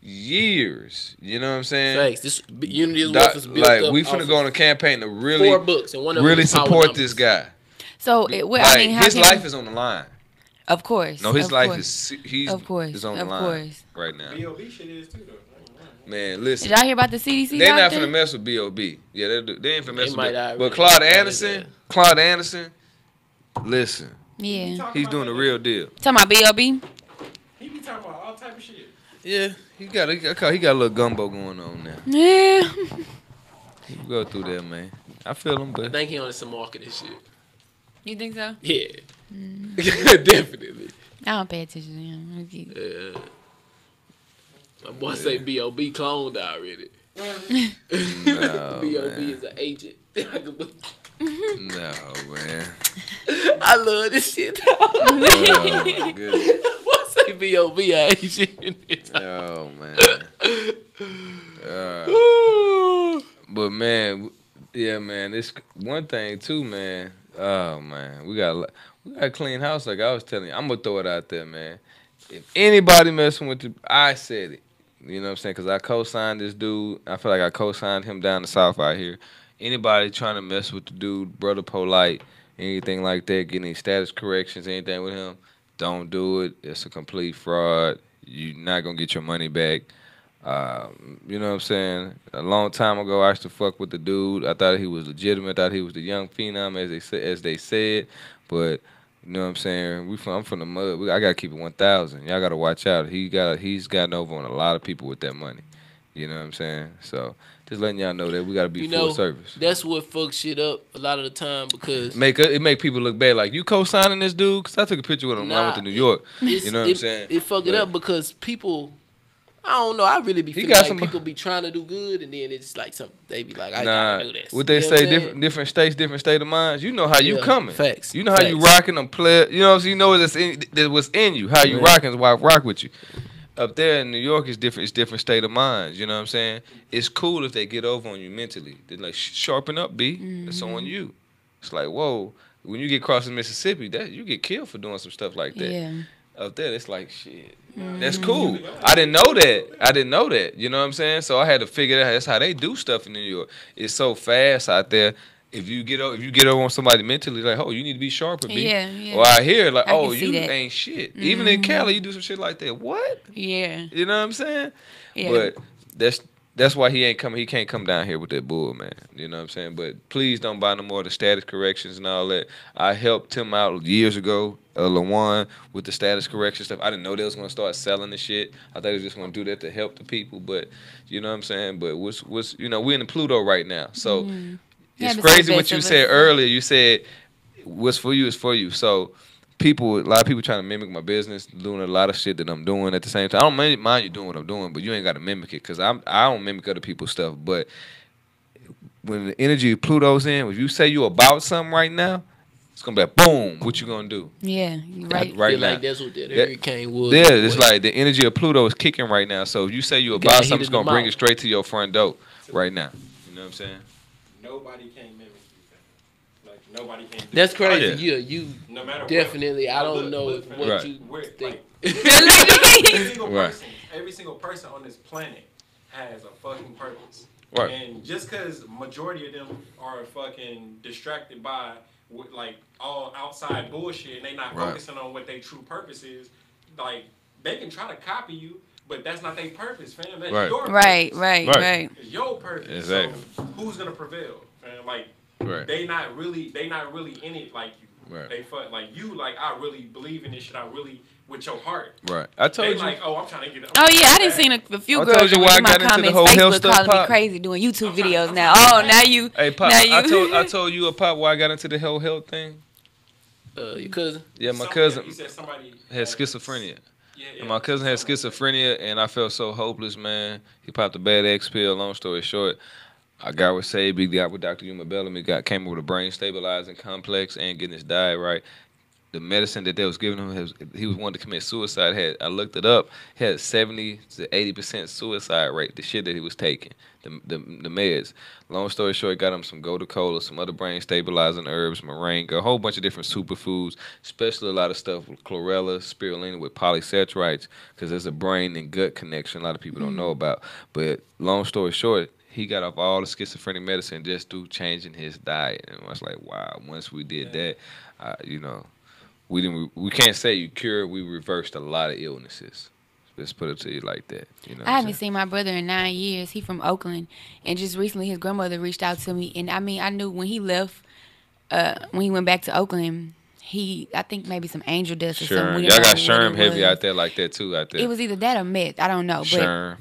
years. You know what I'm saying? Thanks. This unity is what is built Like up. we finna go on a campaign to really 4 books and one of them really is Power support Numbers. this guy. So, Like his life is on the line. Of course. No, his of life course. is Of course, is on the of line course. right now. B.O.B. shit is too though. Man, listen. Did y'all hear about the CDC They're not doctor? finna mess with B.O.B. Yeah, they ain't finna mess They with might B.O.B. already But Claude know Anderson, listen, Yeah. he's doing the real deal. Talking about B.O.B.? He be talking about all type of shit. Yeah, he got a little gumbo going on now. Yeah. He go through that, man. I feel him, I but think he on some marketing shit. You think so? Yeah. Definitely. I don't pay attention to him. Yeah. My boy say B.O.B. cloned already. no, B.O.B. man. is an agent. No, man. I love this shit. Oh, my goodness. Why say B.O.B. an agent? Oh, man. But man, yeah, man. It's one thing too, man. Oh man, we got a clean house. Like I was telling you, I'm gonna throw it out there, man. If anybody messing with I said it. You know what I'm saying? Because I co-signed this dude. I feel like I co-signed him down the south out here. Anybody trying to mess with the dude, Brother Polite, anything like that, getting any status corrections, anything with him, don't do it. It's a complete fraud. You're not gonna get your money back. You know what I'm saying? A long time ago, I used to fuck with the dude. I thought he was legitimate. I thought he was the young phenom, as they said. But you know what I'm saying? I'm from the mud. I gotta keep it 1,000. Y'all gotta watch out. He's gotten over on a lot of people with that money. You know what I'm saying? So just letting y'all know that we gotta be full service. That's what fucks shit up a lot of the time because It make people look bad. Like you co-signing this dude? Cause I took a picture with him when I went to New York. You know what I'm saying? It fuck it up because people. I don't know. I really be feeling like people be trying to do good, and then it's like something they be like, I gotta do this. What they say, different states, different state of minds. You know how you coming. Facts. You know how you rocking them player. You know, so you know what's in you. How you rocking is why I rock with you. Up there in New York is different. It's different state of minds. You know what I'm saying? It's cool if they get over on you mentally. They're like, sharpen up, B. It's on you. It's like, whoa. When you get crossing Mississippi, you get killed for doing some stuff like that. Yeah. Up there, it's like shit. That's cool. I didn't know that. You know what I'm saying? So I had to figure out that's how they do stuff in New York. It's so fast out there. If you get over on somebody mentally, like, oh, you need to be sharper, B. Yeah. Or out here, like, I can oh, see you that. ain't shit. Even in Cali, you do some shit like that. What? Yeah. You know what I'm saying? Yeah. But that's why he can't come down here with that bull, man. You know what I'm saying? But please don't buy no more of the status corrections and all that. I helped him out years ago, Lawan, with the status correction stuff. I didn't know they was gonna start selling the shit. I thought they was just gonna do that to help the people. But you know what I'm saying? But what's we're in the Pluto right now. So it's crazy what you said earlier. You said what's for you is for you. So a lot of people trying to mimic my business, doing a lot of shit that I'm doing at the same time. I don't mind you doing what I'm doing, but you ain't got to mimic it because I don't mimic other people's stuff. But when the energy of Pluto's in, if you say you about something right now, it's gonna be like boom. What you gonna do? Yeah, you right. Right feel now. like that's what that hurricane was. Yeah, it's like the energy of Pluto is kicking right now. So if you say you about something, it's gonna bring it straight to your front door right now. You know what I'm saying? Nobody can mimic you. Like nobody can. That's crazy. Oh, yeah. You No matter definitely. what. I don't know Look, what Right. you think. every single Right. person, every single person on this planet has a fucking purpose. Right. And just because majority of them are fucking distracted by like all outside bullshit and they not Right. focusing on what their true purpose is, like they can try to copy you, but that's not their purpose, fam. That's Right. your Right, purpose. right, Right. right. It's your purpose. Exactly. So who's gonna prevail, fam? Like Right. they not really in it like you. Right. They fuck like you. Like I really believe in this shit. I really with your heart. Right. I told They you. like, oh, I'm trying to get. Oh yeah, I didn't seen a few I girls told you why I in my got into the comments whole health Facebook stuff, calling me Pop. crazy doing YouTube I'm trying- videos I'm now. trying- Oh, now you. Hey, Pop. Now you. I told you, Pop, why I got into the whole health thing. Your cousin? Yeah, my Some- cousin You said somebody had schizophrenia. Yeah, And my cousin had schizophrenia, and I felt so hopeless, man. He popped a bad X pill. Long story short, I got with Sabe, he got with Dr. Yuma Bellamy, came up with a brain stabilizing complex and getting his diet right. The medicine that they was giving him, he was wanting to commit suicide. I looked it up, had 70 to 80% suicide rate. The shit that he was taking, the meds. Long story short, got him some Gotu Cola, some other brain stabilizing herbs, moringa, a whole bunch of different superfoods, especially a lot of stuff with chlorella, spirulina with polysaccharides, because there's a brain and gut connection a lot of people don't know about. But long story short, he got off all the schizophrenic medicine just through changing his diet. And I was like, wow, once we did that, we can't say you cured, we reversed a lot of illnesses. Let's put it to you like that. You know what I I'm haven't saying? seen my brother in 9 years. He from Oakland, and just recently his grandmother reached out to me, and I mean I knew when he left, when he went back to Oakland, I think maybe some angel dust or Sherm. something. We Y'all don't got know what Sherm it heavy was. out there like that too out there. It was either that or meth. I don't know, but Sherm.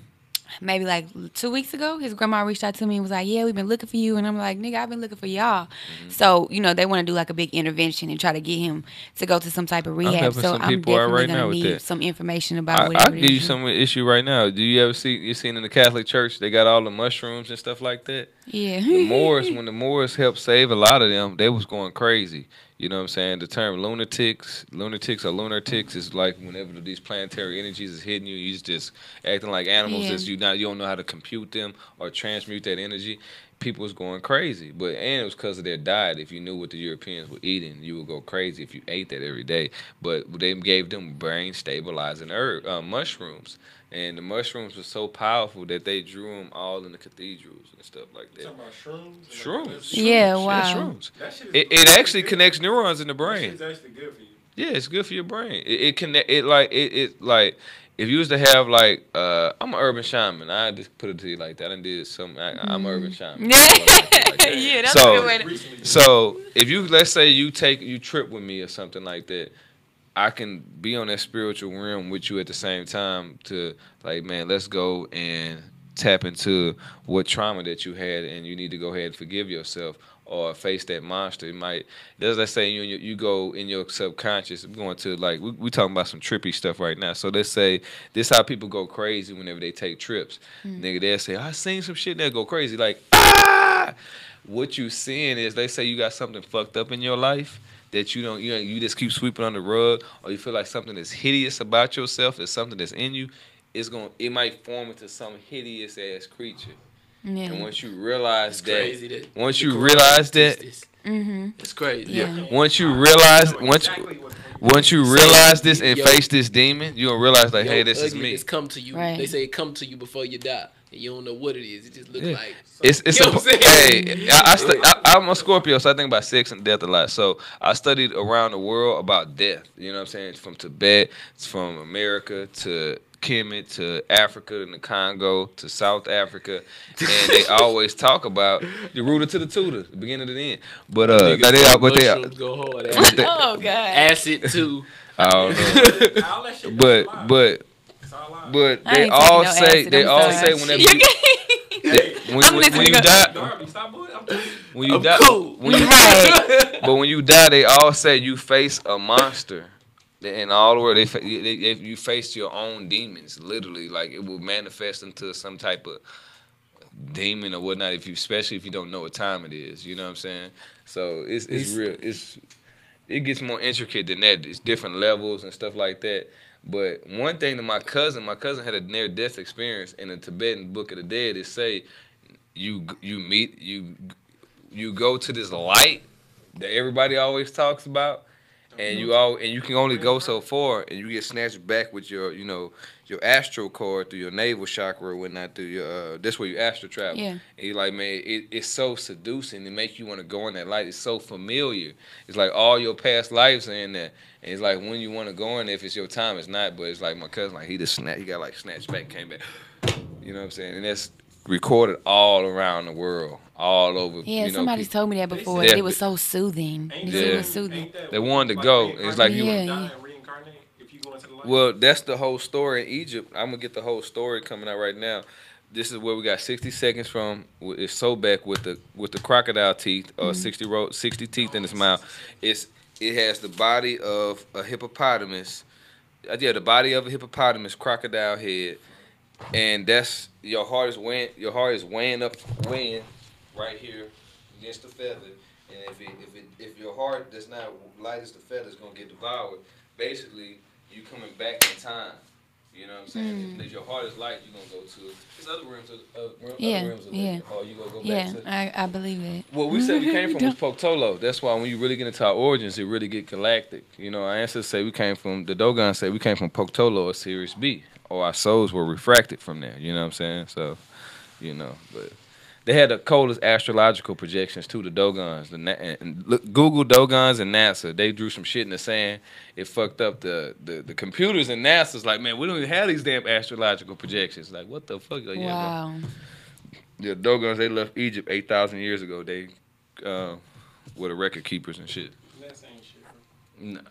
maybe like 2 weeks ago, his grandma reached out to me and was like, yeah, we've been looking for you. And I'm like, nigga, I've been looking for y'all. Mm-hmm. So, they want to do like a big intervention and try to get him to go to some type of rehab. helping So some I'm people out definitely right now going to with need that. some information about I'll it give you is. some issue right now. Do you ever you seen in the Catholic Church, they got all the mushrooms and stuff like that? Yeah. The Moors, when the Moors helped save a lot of them, they was going crazy. You know what I'm saying? The term lunatics or lunatics is like whenever these planetary energies is hitting you, you just acting like animals. Yeah. You don't know how to compute them or transmute that energy. People was going crazy, and it was because of their diet. If you knew what the Europeans were eating, you would go crazy if you ate that every day. But they gave them brain stabilizing mushrooms. And the mushrooms were so powerful that they drew them all in the cathedrals and stuff like that. Talking about shrooms. Shrooms. Yeah, Shrooms. wow. Yeah, shrooms. That shit is It actually connects neurons in the That brain. shit's actually good for you. Yeah, it's good for your brain. It connect. It like if you was to have like I'm an urban shaman. I just put it to you like that. I done did some. I'm an urban shaman. Yeah. Like that. Yeah, that's So- a good way to. Recently. So if let's say you trip with me or something like that, I can be on that spiritual realm with you at the same time to like, man, let's go and tap into what trauma that you had, and you need to go ahead and forgive yourself or face that monster. It might, let's say you go in your subconscious, going to like we talking about some trippy stuff right now. So let's say this how people go crazy whenever they take trips. Nigga, they'll say, I seen some shit that go crazy, like what you seeing is they say you got something fucked up in your life that you just keep sweeping on the rug, or you feel like something that's hideous about yourself, there's something that's in you, it might form into some hideous ass creature. Yeah. And once you realize It's that, crazy that. once the you Quran realize teaches that, this. Mm-hmm. It's crazy. Yeah. once you realize, Exactly what- once you realize this and Yo. face this demon, you gonna realize like, Your hey, this is me. ugliness come to you. Right. They say it come to you before you die, and you don't know what it is. It just looks Yeah. like. It's You know what I'm saying? hey, I'm a Scorpio, so I think about sex and death a lot. So I studied around the world about death. You know what I'm saying? It's from Tibet, it's from America to Kemet to Africa and the Congo to South Africa, and they always talk about the rooter to the tutor, the beginning to the end. But Mushrooms go hard. Oh God. Acid too. I don't know. All that shit but live. but It's all live. but I they ain't all taking no say acid, they I'm all sorry. say whenever you, when I'm you listening. die. Darby, stop bullying. I'm telling you. When you I'm die, cool. when you, but when you die, they all say you face a monster. In all the world, you face your own demons. Literally, like it will manifest into some type of demon or whatnot. Especially if you don't know what time it is. You know what I'm saying? So it's real. It gets more intricate than that. It's different levels and stuff like that. But one thing to my cousin had a near-death experience. In the Tibetan Book of the Dead, it say you go to this light that everybody always talks about, and you can only go so far, and you get snatched back with your your astral cord through your navel chakra or whatnot through your that's where you astral travel. Yeah. And you're like, man, it's so seducing. It makes you want to go in that light. It's so familiar. It's like all your past lives are in there. And it's like when you want to go in there, if it's your time, it's not. But it's like my cousin, like he got like snatched back, came back. You know what I'm saying? And that's recorded all around the world, all over. Yeah, somebody's told me that before. Yeah. It was so soothing. It was soothing. They wanted to go. It's like you. Yeah. Well, that's the whole story in Egypt. I'm gonna get the whole story coming out right now. This is where we got 60 seconds from. It's Sobek with the crocodile teeth, 60 teeth in his mouth. It has the body of a hippopotamus. The body of a hippopotamus, crocodile head, and that's your heart is weighing right here against the feather. And if your heart does not light as the feather, it's gonna get devoured. Basically, you coming back in time. You know what I'm saying? If your heart is light, you're going to go to there's other rooms. Or you going to go back to. I believe it. Well, we said we came from was Poctolo. That's why when you really get into our origins, it really get galactic. You know, our ancestors say we came from, the Dogon say we came from Poctolo or Sirius B. Or our souls were refracted from there. You know what I'm saying? So, but they had the coldest astrological projections too, the Dogons. Google Dogons and NASA. They drew some shit in the sand. It fucked up the computers and NASA's like, man, we don't even have these damn astrological projections. Like, what the fuck? Like, wow. The Dogons, they left Egypt 8,000 years ago. They were the record keepers and shit. That's ain't shit. Nah.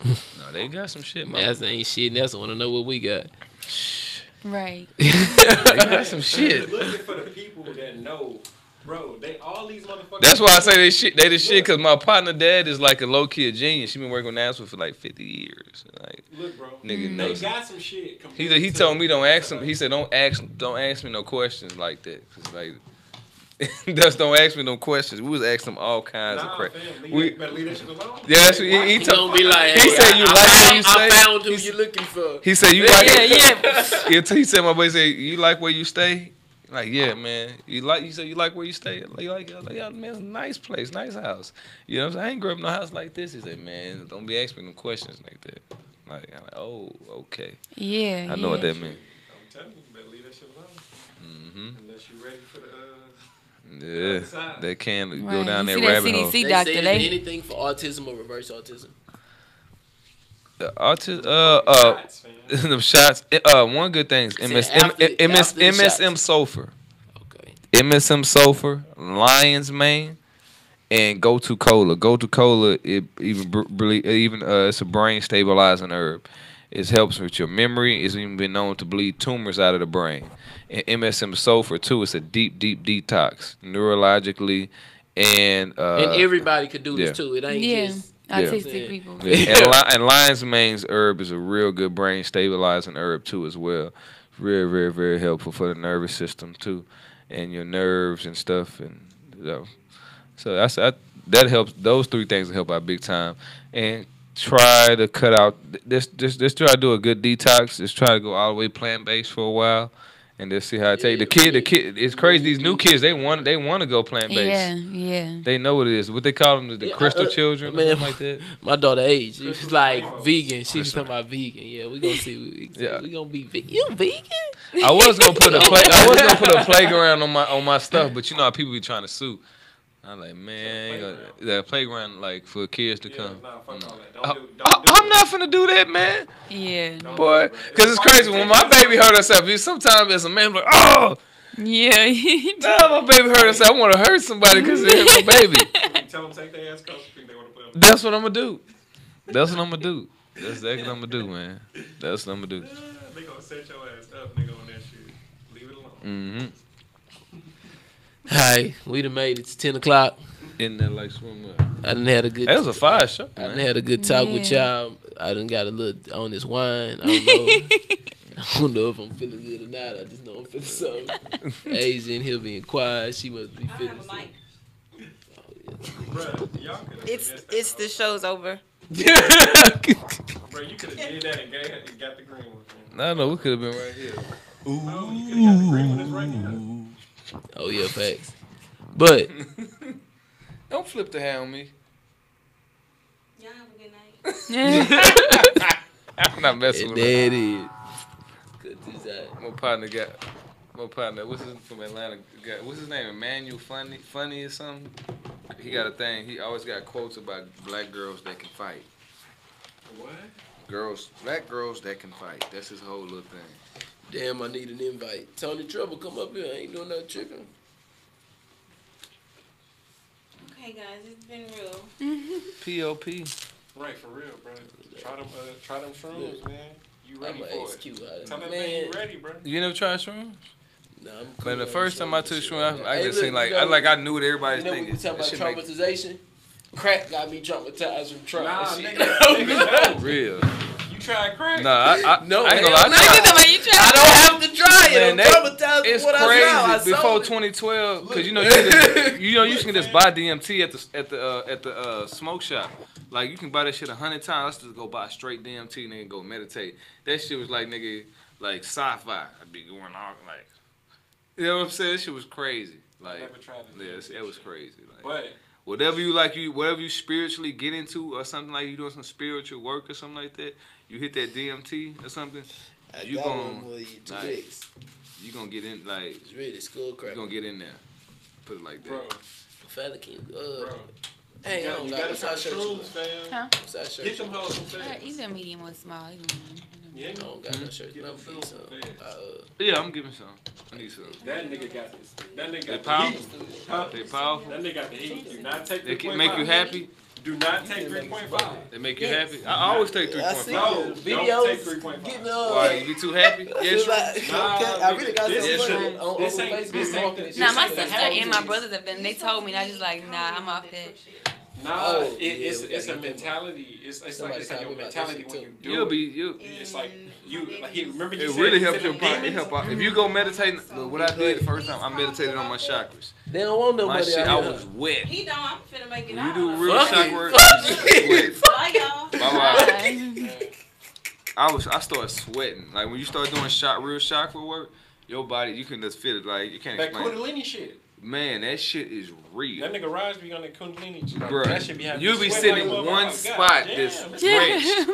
No, they got some shit, man. That's ain't shit. That's want to know what we got. Right. They got some shit. Looking for the people that know, bro. All these motherfuckers. That's why I say they the shit, because my partner dad is like a low key genius. She been working with NASA for like 50 years. Like, look, bro. Nigga They knows. got some shit. He told me don't ask him. He said don't ask me no questions like that. 'Cause like, just don't ask me no questions. We was asking him all kinds of crap. We better leave that shit alone. Yeah, that's what he told me. Like, he said you like what you stay. I found who you looking for. He said you like. Yeah. He said my boy said you like where you stay. Like, yeah, man. You said you like where you stay. Like, yeah, man, it's a nice place, nice house. You know what I'm saying? I ain't grew up in no house like this. He said, man, don't be asking me no questions like that. Like, I'm like, oh, okay. Yeah. I know what that means. I'm telling you, better leave that shit alone. Mm-hmm. Unless you ready for the Yeah, they can Right. go down You that see rabbit that hole. CDC They doctor, say they anything for autism or reverse autism. shots, man. Them shots. One good thing is After the MSM shots. sulfur. Okay. MSM sulfur, lion's mane, and gotu kola. Gotu kola, it's a brain stabilizing herb. It helps with your memory. It's even been known to bleed tumors out of the brain. And MSM sulfur too. It's a deep detox neurologically, and everybody could do this too. It ain't just autistic people. Yeah. And lion's mane's herb is a real good brain stabilizing herb too as well. Very, very, very helpful for the nervous system too, and your nerves and stuff. And so that helps. Those three things will help out big time. And try to cut out. Just try to do a good detox. Just try to go all the way plant based for a while. And just see how it take the kid. It's crazy. These new kids, they want to go plant based. Yeah. They know what it is. What they call them, the crystal children, or something like that. My daughter age, she's like vegan. She's talking about vegan. Yeah, we gonna see. We gonna be vegan. You vegan? I was gonna put a playground on my stuff, but you know how people be trying to sue. I'm like, man, the playground like for kids to come. Nah, fuck all that. I'm not finna do that, man. Yeah. Boy, because it's crazy when my baby hurt herself. Sometimes as a man, I'm like, oh. Yeah. No, my baby hurt herself. I want to hurt somebody because they hit my baby. Tell them take their ass across the street. They want to play. That's what I'm gonna do. That's exactly what I'm gonna do, man. That's what I'm gonna do. They gonna set your ass up, nigga, on that shit. Leave it alone. Mm-hmm. Hi, we done made it to 10 o'clock. In there like swim up. I done had a good. That was a fire show. I done had a good talk with y'all. I done got a little on this wine. I don't know. I don't know if I'm feeling good or not. I just know I'm feeling something. Asia in here being quiet. She must be feeling something. Bruh, y'all could have It's the show's over. Bro, you could have did that and got the green one. No, we could have been right here. No, you could have got the green one. It's right here. Oh yeah, facts. But Don't flip the hat on me. Y'all have a good I'm not messing And with there him. it is. Cut this out. My partner, what's his from Atlanta? What's his name? Emmanuel Funny or something? He got a thing. He always got quotes about black girls that can fight. What? Black girls that can fight. That's his whole little thing. Damn, I need an invite. Tony Trouble, come up here. I ain't doing no tricking. Okay, guys, it's been real. P.O.P. Right, for real, bro. Try them shrooms, man. You ready I'm for ask it? you Tell that man you ready, bro. You never tried shrooms? Nah, I'm cool. But the first time I took shrooms, I Hey, just look, seemed like you know, I knew what everybody's you know, thinking. we talking That about shit make- traumatization. Crack got me traumatized from trying Nah, shit. nigga, no. Real. You tried crack? Nah, I No, ain't gonna hell lie. no. You I don't have to try it. Man, I'm that- traumatized It's from what I saw. I crazy. saw Before it. 2012, because you know you can just buy DMT at the smoke shop. Like you can buy that shit 100 times. Let's just go buy straight DMT and then go meditate. That shit was like nigga like sci-fi. I'd be going on like, you know what I'm saying? That shit was crazy. Like Never tried it. yeah, it was crazy. Like, But whatever you spiritually get into or something like you doing some spiritual work or something like that, you hit that DMT or something, I you got gon' one more you two like, weeks. you gonna get in like It's really skull you crack. gonna get in there. Put it like that. bro, Fella King. bro. Hey, I don't You got gotta what's try our shirt you shrooms, wear? fam. Huh? What's our shirt? Get them hoes some Uh, feds. either medium or small. Either one. Yeah, I don't got no shirt. Get No them feet, so. shrooms some feds. Yeah, I'm giving some. I need some. That nigga got this. That nigga They got the powerful. heat. Huh? They powerful. That nigga got the heat. Do not take They 3.5. can make you happy. Do not take 3.5. They make you happy. I always take I see 3.5. No, the don't take videos 3.5. getting Why you be too happy? Feel Yes. like- Nah, okay, I really got this some ain't- money on this ain't- Facebook this ain't marketing the- and shit. Now my This sister ain't the and my hoes. brothers have done. They told me, and I just like, nah, I'm off that. Nah, Oh, it's yeah, we it's gotta a get that mentality. It's like Somebody it's like tell your me about mentality that when shit, you You'll do be it. you. It's like you like he remember you It said really you helps said your them body. It demons? help out. If you go meditate, look, what I did the first time, I meditated on my chakras. They don't want My nobody shit, I out here. was wet. He don't. I'm finna make it When you out. do real Fuck chakra it. work, Fuck you it. sweat. Bye, y'all. Bye-bye. I started sweating. Like when you start doing real chakra work, your body you can just feel it. Like you can't That explain. it. Kundalini shit. Man, that shit is That real. nigga Raj be on that Kundalini shit. Like, Bruh, that shit be having you be sweat sitting like in a one motherfucker. spot God that's damn. drenched.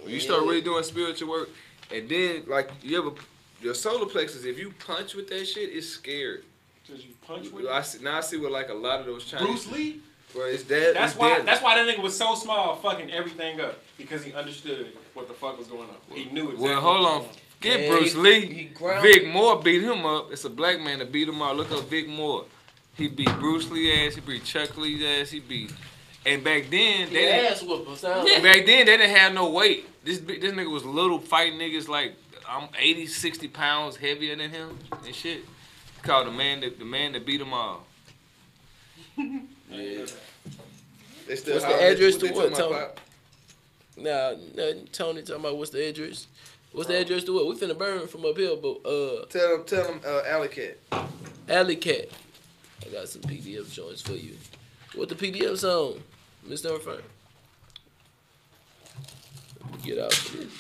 When you start really doing spiritual work, and then like your solar plexus, if you punch with that shit, it's scared. Cause you punch with I it. see what like a lot of those Chinese. Bruce Lee. Bro, it's dead. That's it's why. deadly. That's why that nigga was so small, fucking everything up, because he understood what the fuck was going on. He knew exactly. Well, hold what on. was going Get Man, Bruce he Lee. ground- Vic Moore beat him up. It's a black man that beat him up. Look up Vic Moore. He beat Bruce Lee ass. He beat Chuck Lee's ass. He beat. And back then, they didn't, ass whooping. Sound back then they didn't have no weight. This nigga was little fighting niggas like I'm 80, 60 pounds heavier than him and shit. He called the man that beat him all. Yeah. They still What's the holler- address what to they what, talking Tony? about? Nah, Tony talking about what's the address. What's the address to what? We finna burn from up here, but Tell them Alley Cat. Alley Cat. I got some PDF joints for you. What the PDF's on, Mr. Firm? Get out for this.